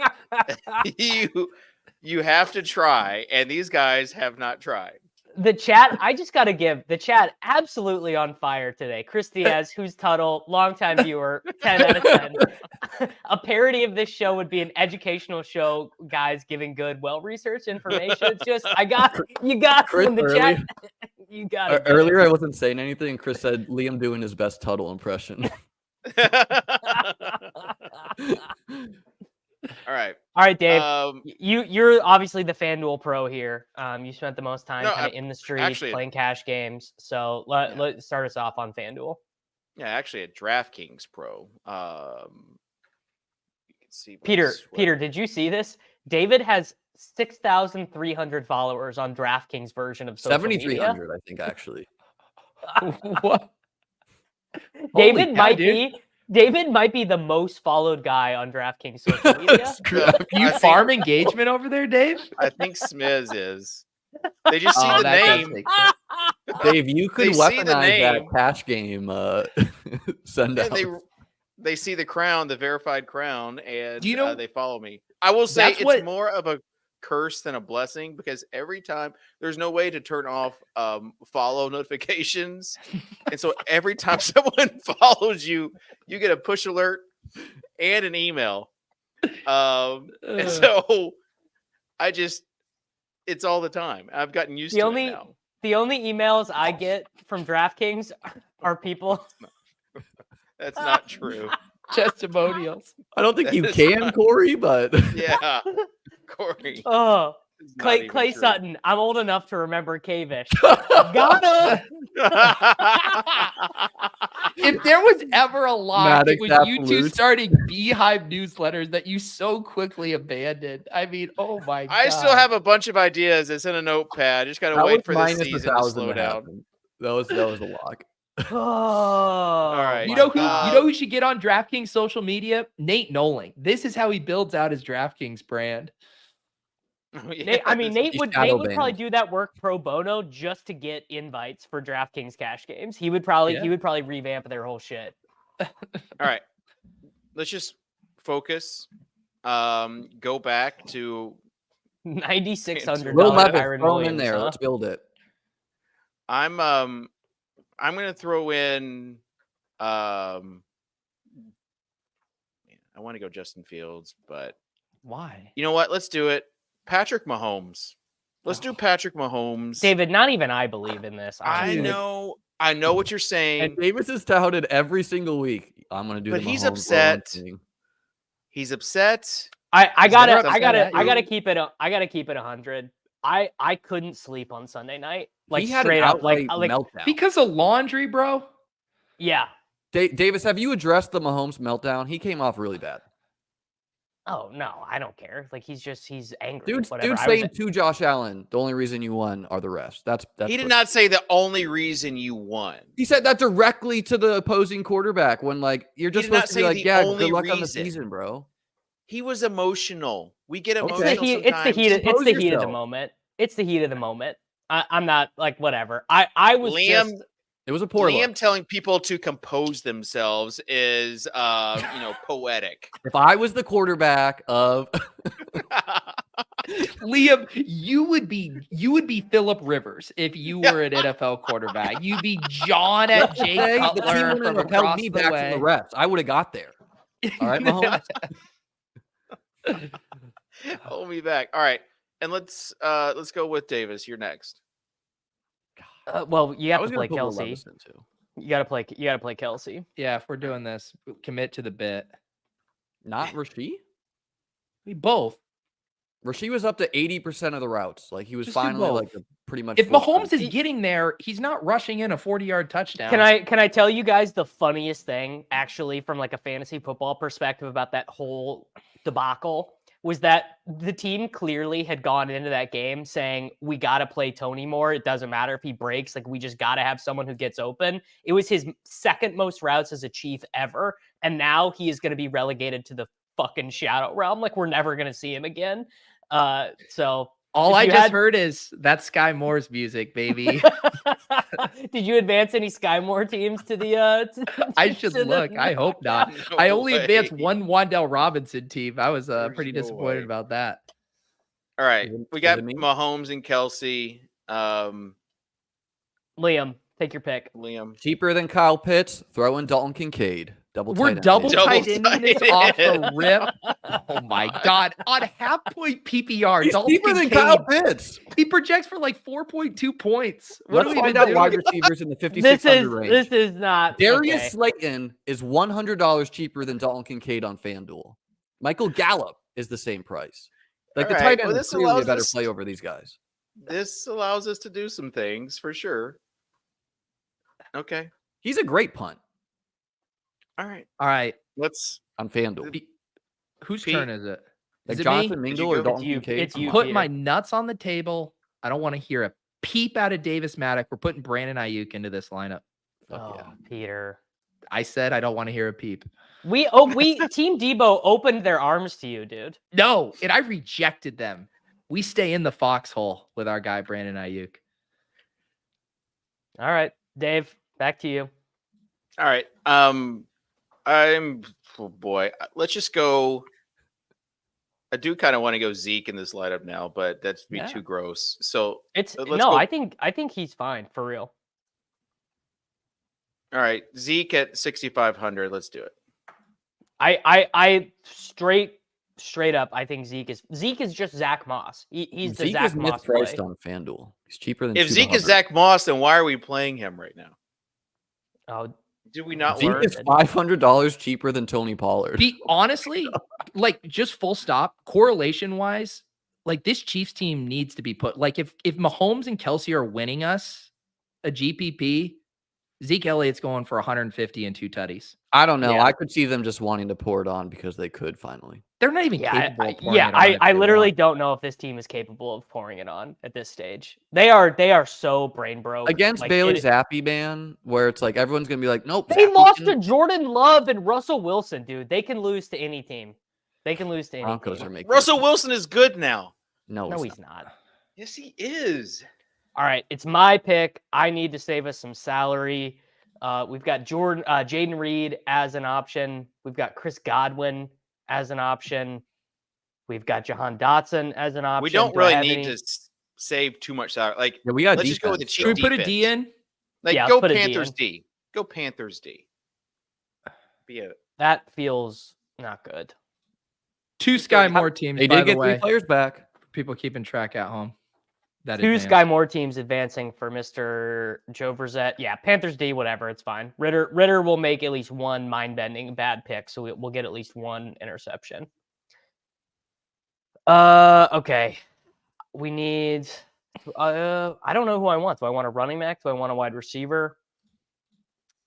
S2: You have to try, and these guys have not tried.
S4: The chat, I just got to give the chat absolutely on fire today. Chris Diaz, who's Tuttle, longtime viewer, 10 out of 10. A parody of this show would be an educational show, guys giving good, well-researched information. It's just, you got
S1: Chris,
S4: from the chat. You got it.
S1: Earlier, I wasn't saying anything. Chris said Liam doing his best Tuttle impression.
S2: All
S4: right, Dave. You're obviously the FanDuel pro here. You spent the most time kind of in the streets playing cash games. So let's start us off on FanDuel.
S2: Yeah, actually a DraftKings pro. You can see
S4: Peter, did you see this? David has 6,300 followers on DraftKings version of social media.
S1: 7,300, I think, actually.
S3: What?
S4: David might be the most followed guy on DraftKings social media.
S3: You farm engagement over there, Dave?
S2: I think Smiz is. They just see the name.
S1: Dave, you could weaponize that cash game send out.
S2: They see the crown, the verified crown, and they follow me. I will say it's more of a curse than a blessing, because every time there's no way to turn off follow notifications, and so every time someone follows you, you get a push alert and an email, and so I just it's all the time. I've gotten used to it now.
S4: The only emails I get from DraftKings are people.
S2: That's not true.
S3: Testimonials.
S1: I don't think
S2: That
S1: you
S2: is
S1: can,
S2: not-
S1: Corey, but
S2: Yeah, Corey.
S4: Oh,
S2: it's not
S4: Clay
S2: even true.
S4: Sutton. I'm old enough to remember Kavish. Got him.
S3: If there was ever a lock, it
S1: Mattek
S3: was you two
S1: absolutes.
S3: starting Beehive newsletters that you so quickly abandoned. I mean, oh my god.
S2: I still have a bunch of ideas. It's in a notepad. Just gotta
S1: that
S2: wait
S1: was
S2: for the
S1: minus
S2: season to
S1: 1,000
S2: slow
S1: to
S2: down.
S1: happen. That was a lock.
S4: Oh,
S2: All right.
S3: You know
S2: my
S3: who should get on DraftKings social media? Nate Noling. This is how he builds out his DraftKings brand.
S2: Oh, yeah,
S4: Nate, I mean, Nate
S1: He's
S4: would
S1: shadow
S4: probably
S1: banned.
S4: do that work pro bono just to get invites for DraftKings cash games. He would probably revamp their whole shit.
S2: All right. Let's just focus. Go back to
S4: $9,600
S1: Will Levis,
S4: Kyron
S1: throw him
S4: Williams.
S1: in there.
S4: Huh?
S1: Let's build it.
S2: I'm gonna throw in I want to go Justin Fields, but
S3: Why?
S2: you know what? Let's do it. Patrick Mahomes. Let's do Patrick Mahomes.
S4: David, not even I believe in this.
S2: I
S4: honestly.
S2: know what you're saying.
S1: And Davis is touted every single week. I'm gonna do
S2: But
S1: the
S2: he's
S1: Mahomes
S2: upset.
S1: thing.
S2: He's upset.
S4: I
S2: He's never upset
S4: gotta
S2: at
S4: keep it. I gotta keep it 100. I couldn't sleep on Sunday night. Like
S1: He had
S4: straight
S1: an
S4: up, like
S1: meltdown.
S3: Because of laundry, bro.
S4: yeah.
S1: Davis, have you addressed the Mahomes meltdown? He came off really bad.
S4: Oh no, I don't care. Like he's angry.
S1: Dude's
S4: whatever.
S1: saying to Josh Allen, the only reason you won are the refs. That's
S2: He did not say the only reason you won.
S1: He said that directly to the opposing quarterback when like you're just
S2: did not
S1: supposed to be
S2: say
S1: like,
S2: the
S1: yeah,
S2: only
S1: good luck on the
S2: reason.
S1: season, bro.
S2: He was emotional. We get
S1: Okay.
S2: emotional
S4: It's the
S2: sometimes.
S4: heat. It's
S1: Compose
S4: the heat of the
S1: yourself.
S4: moment. It's the heat of the moment. I'm not like whatever. I was
S2: Liam,
S4: just
S1: It was a poor
S2: Liam
S1: look.
S2: telling people to compose themselves is, poetic.
S1: If I was the quarterback of
S3: Liam, you would be Phillip Rivers if you were an NFL quarterback. You'd be John at Jay
S1: the team
S3: Cutler
S1: wouldn't
S3: from
S1: have held
S3: across
S1: me
S3: the
S1: back
S3: way.
S1: from the refs, I would have got there. All right, Mahomes.
S2: Hold me back. All right. And let's go with Davis. You're next.
S4: well, you
S1: I
S4: have
S1: was
S4: to
S1: gonna
S4: play
S1: put Will
S4: Kelsey.
S1: Levis in too.
S4: You gotta play Kelsey.
S3: Yeah, if we're doing this, commit to the bit.
S1: Not Rasheed.
S3: We both.
S1: Rasheed was up to 80% of the routes. Like he was
S3: Just do
S1: finally
S3: both.
S1: like a pretty much.
S3: If
S1: full
S3: Mahomes
S1: strength.
S3: is getting there, he's not rushing in a 40-yard touchdown.
S4: Can I tell you guys the funniest thing actually from like a fantasy football perspective about that whole debacle was that the team clearly had gone into that game saying we got to play Tony more. It doesn't matter if he breaks. Like we just got to have someone who gets open. It was his second most routes as a Chief ever. And now he is going to be relegated to the fucking shadow realm. Like we're never going to see him again. So
S3: all
S4: if
S3: I
S4: you
S3: just
S4: had-
S3: heard is that's Sky Moore's music, baby.
S4: Did you advance any Sky Moore teams to the
S3: I should
S4: to the-
S3: look. I hope not.
S2: No
S3: I only
S2: way.
S3: advanced one Wandell Robinson team. I was
S2: There's
S3: pretty
S2: no
S3: disappointed
S2: way.
S3: about that.
S2: All right.
S1: Is
S2: We
S1: it
S2: got
S1: me?
S2: Mahomes and Kelsey.
S4: Liam, take your pick.
S2: Liam.
S1: Cheaper than Kyle Pitts. Throw in Dalton Kincaid. Double.
S3: We're
S1: tight end.
S3: double
S2: Double
S3: tight ending this
S2: tight
S3: off
S2: end.
S3: the rip. Oh my god! On half point PPR,
S1: He's
S3: Dalton
S1: cheaper than
S3: Kincaid,
S1: Kyle Pitts.
S3: he projects for like 4.2 points. What
S1: Let's
S3: do we
S1: find
S3: even
S1: out
S3: do?
S1: wide receivers in the
S4: This
S1: 5,600
S4: is
S1: range.
S4: this is not
S1: Darius
S4: okay.
S1: Slayton is $100 cheaper than Dalton Kincaid on FanDuel. Michael Gallup is the same price. Like
S2: All
S1: the
S2: right,
S1: tight end
S2: well,
S1: is
S2: this
S1: clearly a
S2: allows
S1: better
S2: us-
S1: play over these guys.
S2: This allows us to do some things for sure. Okay.
S1: He's a great punt
S2: All right.
S3: All right,
S2: Let's
S1: on FanDuel.
S3: whose
S2: Pete,
S3: turn is it?
S1: Like
S3: Is it
S1: Jonathan
S3: me?
S2: Did you
S1: Mingle or
S2: go?
S1: Dalton
S4: It's you.
S1: Kincaid.
S4: It's you.
S3: Put
S4: Peter.
S3: my nuts on the table. I don't want to hear a peep out of Davis Mattek. We're putting Brandon Ayuk into this lineup.
S1: Fuck
S4: Oh,
S1: yeah.
S4: Peter.
S3: I said I don't want to hear a peep.
S4: We Team Debo opened their arms to you, dude.
S3: No, and I rejected them. We stay in the foxhole with our guy Brandon Ayuk.
S4: All right, Dave, back to you.
S2: All right. Oh boy. Let's just go. I do kind of want to go Zeke in this lineup now, but that's be
S3: Yeah.
S2: too gross. So
S4: It's
S2: let's
S4: no,
S2: go.
S4: I think he's fine for real.
S2: all right, Zeke at 6,500. Let's do it.
S4: I straight straight up, I think Zeke is just Zach Moss. He's the
S1: Zeke
S4: Zach
S1: is
S4: Moss play.
S1: mispriced on FanDuel. He's cheaper than
S2: If Zeke is
S1: 200.
S2: Zach Moss, then why are we playing him right now?
S4: Oh,
S2: Did we not
S1: Zeke
S2: learn?
S1: is $500 cheaper than Tony Pollard.
S3: Honestly, like just full stop, correlation wise, like this Chiefs team needs to be put. Like if Mahomes and Kelsey are winning us a GPP, Zeke Elliott's going for 150 and 2 tutties.
S1: I don't know.
S4: Yeah.
S1: I could see them just wanting to pour it on because they could finally.
S3: They're not even capable of pouring it on.
S4: I literally don't know if this team is capable of pouring it on at this stage. They are so brain broke.
S1: Against
S4: Like,
S1: Bailey Zappi, man, where it's like everyone's going to be like, nope.
S4: They
S1: Zappi
S4: lost
S1: can-
S4: to Jordan Love and Russell Wilson, dude. They can lose to any team. They can lose to any
S1: Broncos
S4: team.
S1: are making
S2: Russell Wilson is good now.
S1: No,
S4: He's not.
S2: Yes, he is.
S4: All right, it's my pick. I need to save us some salary. We've got Jaden Reed as an option. We've got Chris Godwin as an option. We've got Jahan Dotson as an option.
S2: We don't really need to save too much salary. Like,
S1: Yeah, we got
S2: let's just go with the
S1: defense,
S2: cheap
S3: Should we put a
S2: defense.
S3: D in?
S2: Like,
S4: Yeah,
S2: go
S4: put a D
S2: Panthers
S4: in.
S2: D. Go Panthers D. Be it.
S4: That feels not good.
S3: 2 Sky Moore teams,
S1: They
S3: by
S1: did
S3: the
S1: get 3
S3: way.
S1: players back.
S3: People keeping track at home. That
S4: 2
S3: advanced.
S4: Sky Moore teams advancing for Mr. Joe Verzette. Yeah, Panthers D, whatever. It's fine. Ritter will make at least one mind-bending bad pick, so we'll get at least one interception. Okay. We need... I don't know who I want. Do I want a running back? Do I want a wide receiver?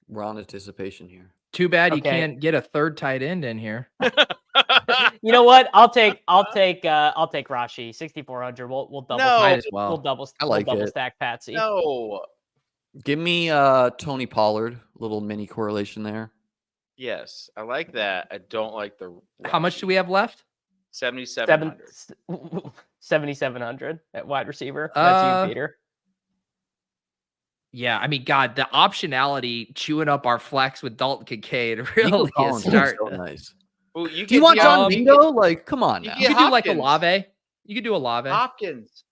S1: We're on anticipation here.
S3: Too bad you
S4: Okay.
S3: can't get a third tight end in here.
S4: You know what? I'll take Rashi 6,400. We'll double.
S2: No.
S3: Might as well.
S4: We'll double.
S1: I like
S4: we'll double
S1: it.
S4: stack Patsy.
S2: No.
S1: Give me Tony Pollard. Little mini correlation there.
S2: Yes, I like that. I don't like the.
S3: How much do we have left?
S2: 7,700.
S4: 7,700 at wide receiver. That's you, Peter.
S3: Yeah, I mean, God, the optionality chewing up our flex with Dalton Kincaid really
S1: Nico
S3: is
S1: Collins is
S3: starting.
S1: so nice.
S2: Ooh,
S1: Do you want
S2: get-
S1: John
S2: you
S1: Mingo? Like, come on
S2: you
S1: now.
S3: You
S2: get-
S3: could do like
S2: Hopkins.
S3: Olave. You could do Olave.
S2: Hopkins.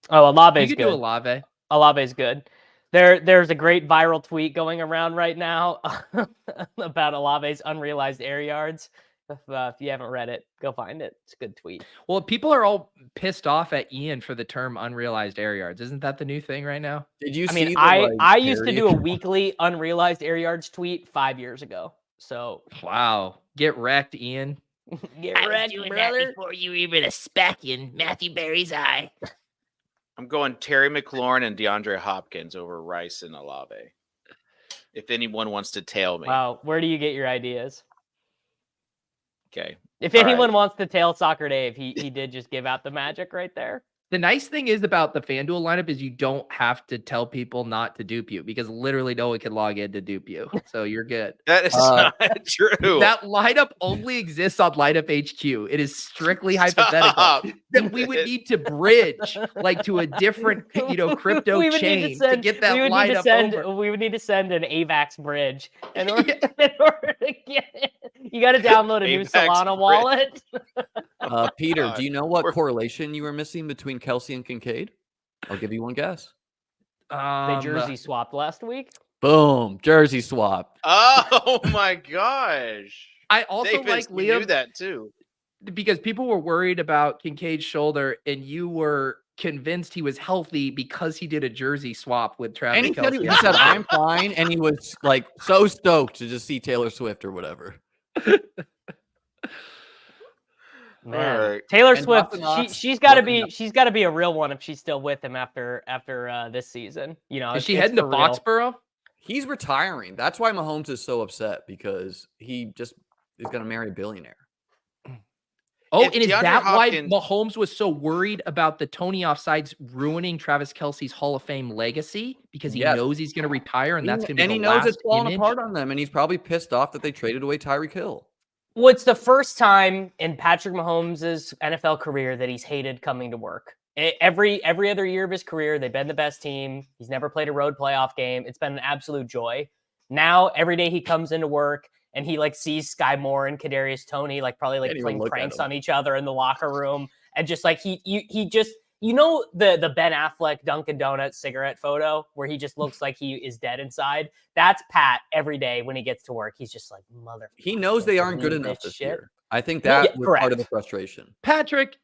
S4: Oh,
S3: You
S4: Olave's
S3: could do
S4: good.
S3: Olave.
S4: Olave's good. There's a great viral tweet going around right now about Olave's unrealized air yards. If you haven't read it, go find it. It's a good tweet.
S3: Well, people are all pissed off at Ian for the term unrealized air yards. Isn't that the new thing right now?
S1: Did you
S4: I
S1: see
S4: mean,
S1: the,
S4: I used to
S1: Harry-
S4: do a weekly unrealized air yards tweet 5 years ago. So
S3: Wow. Get wrecked, Ian.
S4: get ready, brother.
S6: before you were even a speck in Matthew Berry's eye.
S2: I'm going Terry McLaurin and DeAndre Hopkins over Rice and Olave. If anyone wants to tail me.
S4: Wow, where do you get your ideas?
S2: Okay.
S4: If
S2: All
S4: anyone
S2: right.
S4: wants to tail Soccer Dave, he did just give out the magic right there.
S3: The nice thing is about the FanDuel lineup is you don't have to tell people not to dupe you because literally no one can log in to dupe you. So you're good.
S2: That is
S1: Uh,
S2: not true.
S3: That lineup only exists on Lineup HQ. It is strictly
S2: Stop.
S3: hypothetical. That we would need to bridge like to a different, crypto
S4: We would need
S3: chain to get that
S4: we would need to
S3: lineup
S4: send,
S3: over.
S4: We would need to send an AVAX bridge in order to get it. You got to download a new
S2: AVAX
S4: Solana
S2: bridge.
S4: wallet.
S1: Peter,
S2: God.
S1: do you know what
S2: We're-
S1: correlation you were missing between Kelsey and Kincaid? I'll give you one guess.
S4: They jersey swapped last week.
S1: Boom, jersey swap.
S2: Oh my gosh.
S3: I also
S2: Davis,
S3: like
S2: you knew
S3: Liam
S2: that too.
S3: because people were worried about Kincaid's shoulder and you were convinced he was healthy because he did a jersey swap with Travis
S1: And he said,
S3: Kelce.
S1: he said, I'm fine. And he was like so stoked to just see Taylor Swift or whatever.
S4: Man,
S2: All right.
S4: Taylor
S1: And
S4: Swift,
S1: nothing else.
S4: she's got to
S1: Nothing
S4: be a real one if she's still with him after this season. You know,
S3: Is she
S4: it's
S3: heading to
S4: for real.
S3: Foxborough?
S1: He's retiring. That's why Mahomes is so upset because he just is going to marry a billionaire.
S3: Oh,
S2: If
S3: and is
S2: DeAndre
S3: that
S2: Hopkins-
S3: why Mahomes was so worried about the Tony offsides ruining Travis Kelce's Hall of Fame legacy? Because he
S1: Yes.
S3: knows he's going to retire, and that's going to be
S1: And
S3: the
S1: he knows
S3: last
S1: it's falling
S3: image.
S1: apart on them. And he's probably pissed off that they traded away Tyreek Hill.
S4: Well, it's the first time in Patrick Mahomes' NFL career that he's hated coming to work. Every other year of his career, they've been the best team. He's never played a road playoff game. It's been an absolute joy. Now, every day he comes into work and he sees Sky Moore and Kadarius Toney probably
S1: Can't even
S4: playing
S1: look at
S4: pranks
S1: him.
S4: on each other in the locker room, and just he just the Ben Affleck Dunkin' Donuts cigarette photo where he just looks like he is dead inside. That's Pat every day when he gets to work. He's just like, mother.
S1: He knows they aren't good
S4: believe
S1: enough
S4: this
S1: this
S4: shit.
S1: year. I think that was part of the
S4: correct.
S1: frustration.
S3: Patrick,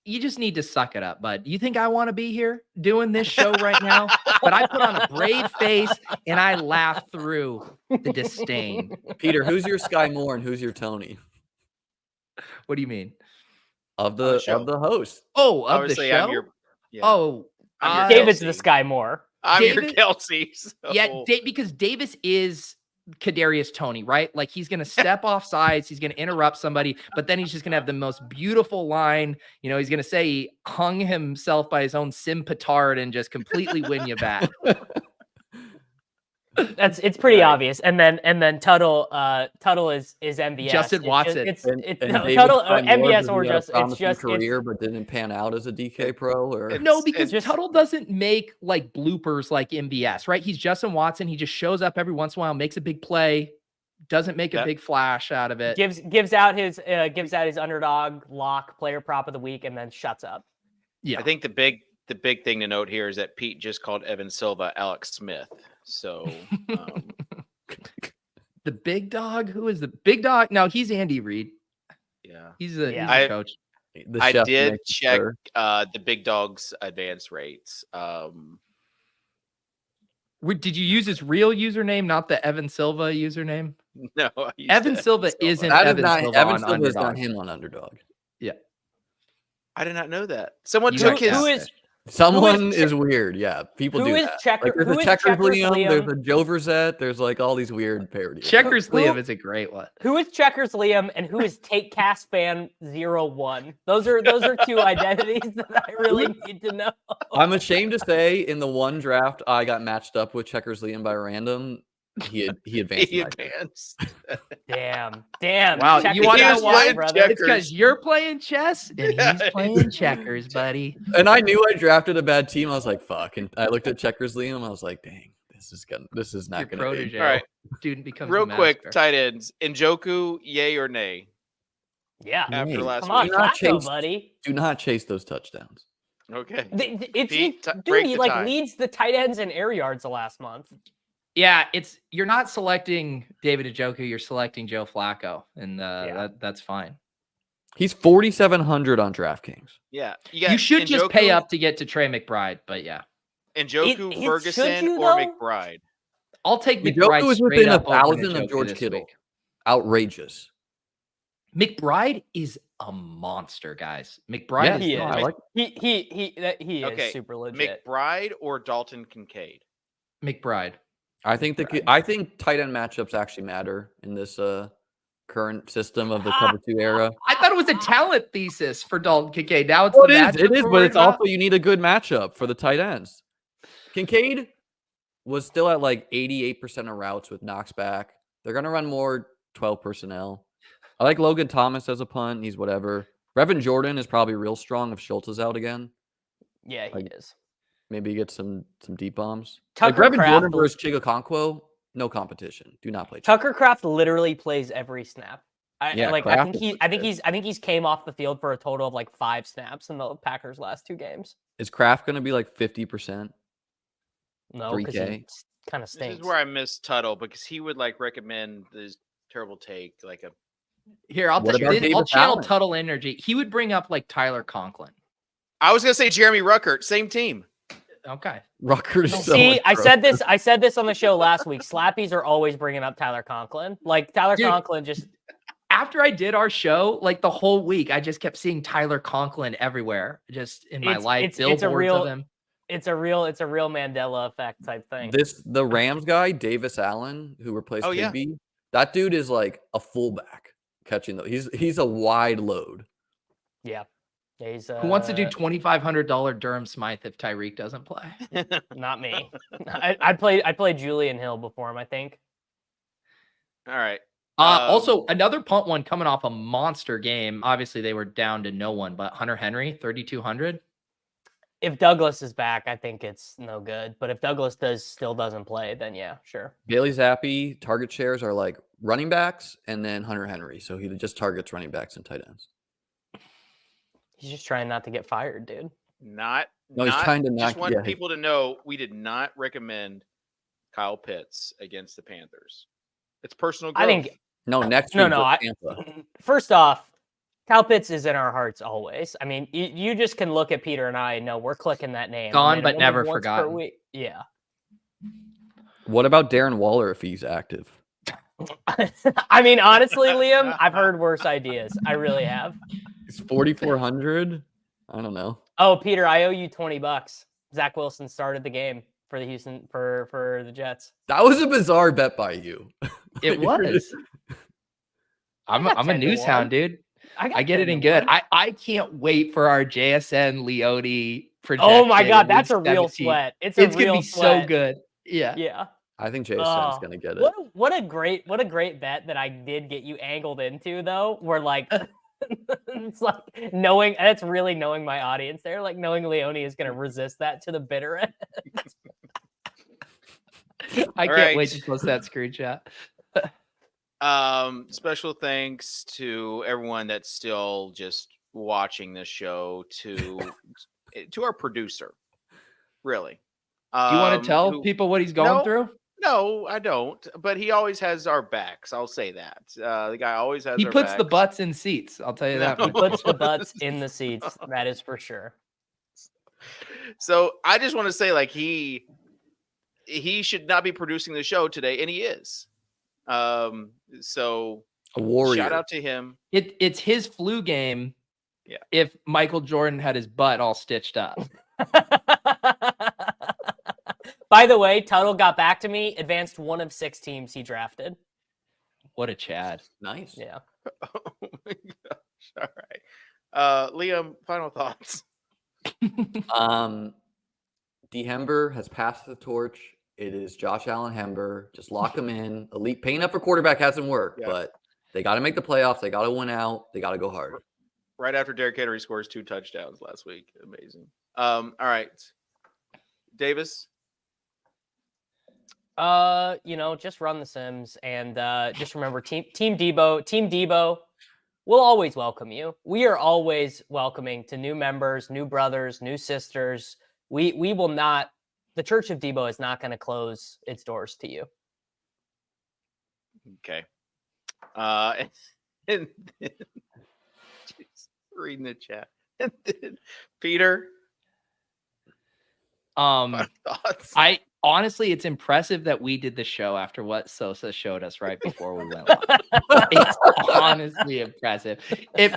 S3: you just need to suck it up, bud. You think I want to be here doing this show right now? But I put on a brave face and I laugh through the disdain.
S1: Peter, who's your Sky Moore and who's your Tony
S3: What do you mean?
S1: of
S2: the
S1: the
S2: show.
S1: of the host?
S3: Oh, of
S2: Obviously,
S3: the show?
S2: I'm your. Yeah.
S3: Oh,
S2: I'm your
S4: David's
S2: Kelsey.
S4: the Sky Moore.
S2: I'm your
S3: David-
S2: Kelsey. So.
S3: yeah, because Davis is Kadarius Toney, right? Like he's going to step off sides. He's going to interrupt somebody, but then he's just going to have the most beautiful line. You know, he's going to say he hung himself by his own sim petard and just completely win you back.
S4: It's pretty obvious. And then Tuttle is MVS.
S3: Justin Watson.
S4: Tuttle MVS or just it's just
S1: career, but didn't pan out as a DK pro. Or
S3: No, because
S4: just-
S3: Tuttle doesn't make like bloopers like MVS, right? He's Justin Watson. He just shows up every once in a while, makes a big play, doesn't make a big flash out of it.
S4: gives out his underdog lock player prop of the week and then shuts up.
S3: Yeah,
S2: I think the big thing to note here is that Pete just called Evan Silva Alex Smith. So
S3: the big dog. Who is the big dog? No, he's Andy Reid.
S2: yeah,
S3: He's a coach.
S1: the
S2: I
S1: chef
S2: did
S1: makes
S2: check
S1: sure.
S2: the big dog's advance rates.
S3: Did you use his real username, not the Evan Silva username?
S2: No, I used
S3: Evan
S2: to-
S3: Silva isn't
S1: That is
S3: Evan
S1: not
S3: Silva
S1: Evan
S3: on
S1: Silva is not
S3: Underdog.
S1: him on Underdog.
S2: I did not know that. Someone
S3: You
S2: took
S3: got
S2: his.
S4: Who is
S1: Someone is weird. Yeah, people
S4: who
S1: do
S4: is
S1: that.
S4: Checker?
S1: Like, there's
S4: Who
S1: a
S4: is
S1: Checkers
S4: Checkers
S1: Liam, there's
S4: Liam?
S1: a Overzet, there's like all these weird parodies.
S3: Checkers
S4: Who-
S3: Liam is a great one.
S4: Who is Checkers Liam and who is Take Cast Fan 01? Those are two identities that I really need to know.
S1: I'm ashamed to say, in the one draft I got matched up with Checkers Liam by random. He advanced.
S2: He
S1: in my draft.
S2: advanced.
S4: Damn.
S3: Wow,
S4: Checkers
S3: you want
S2: He
S3: to
S2: was
S3: know why?
S2: playing
S4: brother?
S3: It's because you're playing chess and he's playing checkers, buddy.
S1: And I knew I drafted a bad team. I was like, "Fuck!" And I looked at Checkers Liam. I was like, "Dang, this is
S3: Your
S1: not gonna
S3: protege.
S1: be."
S2: All right.
S3: Student becomes
S2: Real
S3: the
S2: quick,
S3: master.
S2: tight ends. Njoku, yay or nay?
S4: Yeah.
S2: After
S1: Nay.
S2: last
S4: Come on,
S2: week.
S1: not
S4: Flacco,
S1: chase-
S4: buddy.
S1: Do not chase those touchdowns.
S2: Okay.
S4: It's
S2: Pete,
S4: dude,
S2: break
S4: he
S2: the
S4: like
S2: tie.
S4: leads the tight ends in air yards the last month.
S3: Yeah, you're not selecting David Njoku, you're selecting Joe Flacco, and that's fine.
S1: He's 4,700 on DraftKings.
S2: Yeah.
S3: You should just pay
S2: Njoku-
S3: up to get to Trey McBride, but yeah.
S2: Njoku,
S4: should
S2: Ferguson,
S4: you,
S2: or
S4: though?
S2: McBride.
S3: I'll take
S1: Njoku
S3: McBride
S1: is
S3: straight
S1: within
S3: up over
S1: 1,000
S3: Njoku
S1: of George
S3: this
S1: Kittle.
S3: week.
S1: Outrageous.
S3: McBride is a monster, guys. McBride
S1: Yeah,
S3: is
S4: he
S1: no,
S3: not-
S1: I like
S4: He
S2: Okay,
S4: is super legit.
S2: McBride or Dalton Kincaid?
S3: McBride.
S1: I think tight end matchups actually matter in this current system of the cover 2 era.
S3: I thought it was a talent thesis for Dalton Kincaid. Now it's
S1: Well,
S3: the matchup
S1: it is,
S3: we're
S1: but
S3: worried
S1: it's
S3: about?
S1: also you need a good matchup for the tight ends. Kincaid was still at like 88% of routes with knocks back. They're gonna run more 12 personnel. I like Logan Thomas as a punt. He's whatever. Brevin Jordan is probably real strong if Schultz is out again.
S4: Yeah, he
S1: like,
S4: is.
S1: Maybe get some deep bombs.
S4: Tucker
S1: Like Brevin
S4: Kraft
S1: Jordan
S4: will-
S1: versus Chigakonkwo, no competition. Do not play.
S4: Tucker Kraft literally plays every snap.
S1: Yeah,
S4: I
S1: Kraft
S4: think
S1: is
S4: he's came off the field for a total of like 5 snaps in the Packers' last 2 games.
S1: Is Kraft going to be like 50%?
S4: No, because he
S1: 3K?
S4: kind of
S2: This
S4: stinks.
S2: is where I miss Tuttle because he would like recommend this terrible take, like a
S3: Here, I'll
S1: What about
S3: I'll
S1: Davis
S3: channel
S1: Allen?
S3: Tuttle energy. He would bring up like Tyler Conklin.
S2: I was gonna say Jeremy Ruckert, same team.
S3: Okay.
S1: Rutgers is so
S4: See,
S1: much
S4: I
S1: growth.
S4: said this on the show last week. Slappies are always bringing up Tyler Conklin. Like Tyler
S3: Dude.
S4: Conklin just
S3: After I did our show, like the whole week, I just kept seeing Tyler Conklin everywhere, just in my life.
S4: it's a
S3: Billboards
S4: real
S3: of him.
S4: it's a real Mandela effect type thing.
S1: The Rams guy, Davis Allen, who replaced
S2: Oh, yeah.
S1: KB, that dude is like a fullback catching those. He's a wide load.
S4: Yeah. He's
S3: Who wants to do $2,500 Durham Smythe if Tyreek doesn't play?
S4: not me. I played Julian Hill before him, I think.
S2: All right.
S3: Also, another punt one coming off a monster game. Obviously, they were down to no one, but Hunter Henry, 3,200.
S4: If Douglas is back, I think it's no good. But if Douglas still doesn't play, then yeah, sure.
S1: Bailey Zappi target shares are like running backs and then Hunter Henry. So he just targets running backs and tight ends.
S4: He's just trying not to get fired, dude.
S2: No,
S1: He's trying to
S2: just
S1: not.
S2: want
S1: Yeah,
S2: people to know we did not recommend Kyle Pitts against the Panthers. It's personal growth.
S4: I think
S1: No, next
S4: No,
S1: week.
S4: no.
S1: Tampa.
S4: First off, Kyle Pitts is in our hearts always. I mean, you just can look at Peter and I and know we're clicking that name.
S3: Gone, but never forgotten.
S4: Yeah.
S1: What about Darren Waller if he's active?
S4: I mean, honestly, Liam, I've heard worse ideas. I really have.
S1: It's 4,400. I don't know.
S4: Oh, Peter, I owe you $20. Zach Wilson started the game for the Houston for the Jets.
S1: That was a bizarre bet by you.
S3: It was. I'm a news hound, dude. I get it in good. I can't wait for our JSN Leone projection.
S4: Oh my God, that's a real sweat. It's gonna be
S3: so good. Yeah.
S4: Yeah.
S1: I think JSN's gonna get it.
S4: What a great bet that I did get you angled into though. Where like it's like knowing, it's really knowing my audience there, like knowing Leone is gonna resist that to the bitter end.
S3: I can't wait to post that screenshot.
S2: Special thanks to everyone that's still just watching this show, to our producer. Really.
S3: Do you want to tell people what he's going through?
S2: No, I don't. But he always has our backs. I'll say that. The guy always has.
S3: He
S2: our
S3: puts
S2: backs.
S3: the butts in seats. I'll tell you that.
S4: He puts the butts in the seats. That is for sure.
S2: So I just want to say, like, he should not be producing the show today, and he is. So
S1: a warrior.
S2: Shout out to him.
S3: It's his flu game.
S2: Yeah.
S3: If Michael Jordan had his butt all stitched up.
S4: By the way, Tuttle got back to me, advanced one of 6 teams he drafted.
S3: What a Chad.
S1: Nice.
S4: Yeah.
S2: Oh my gosh. All right. Liam, final thoughts.
S1: D Hember has passed the torch. It is Josh Allen Hember. Just lock him in. Elite paying up for quarterback hasn't worked, but they got to make the playoffs. They got to win out. They got to go hard.
S2: Right after Derrick Henry scores 2 touchdowns last week. Amazing. All right. Davis.
S4: Just run the Sims and just remember Team Debo will always welcome you. We are always welcoming to new members, new brothers, new sisters. We will not, the Church of Debo is not going to close its doors to you.
S2: Okay. And then, reading the chat. And then, Peter. Thoughts?
S3: Honestly, it's impressive that we did the show after what Sosa showed us right before we went live. It's honestly impressive. If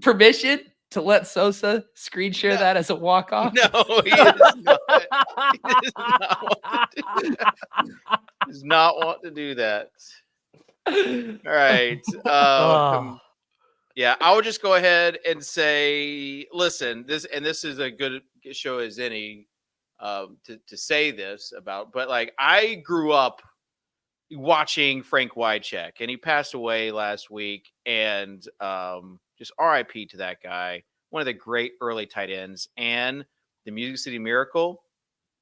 S3: permission to let Sosa screen share that as a walk-off?
S2: No, he does not. He does not want to do that. All right. Yeah, I would just go ahead and say, listen, this is a good show as any. To say this about, but like I grew up watching Frank Wycheck, and he passed away last week, and just RIP to that guy, one of the great early tight ends. And the Music City Miracle,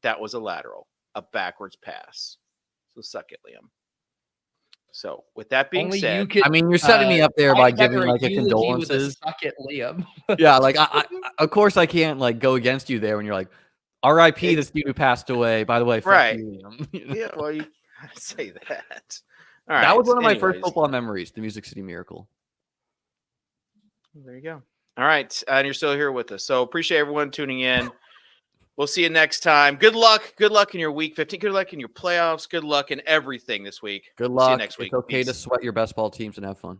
S2: that was a lateral, a backwards pass. So suck it, Liam. So with that being said,
S1: you're setting me up there by giving like a condolences.
S3: Suck it, Liam.
S1: Yeah, like I of course I can't like go against you there when you're like, R.I.P. this dude who passed away. By the way,
S2: right?
S1: You,
S2: Yeah, well, you gotta say that. All right,
S1: that was one of my first football memories, the Music City Miracle.
S2: There you go. All right, and you're still here with us, so appreciate everyone tuning in. We'll see you next time. Good luck in your week 15. Good luck in your playoffs. Good luck in everything this week.
S1: Good luck.
S2: See you next week.
S1: It's okay to sweat your best ball teams and have fun.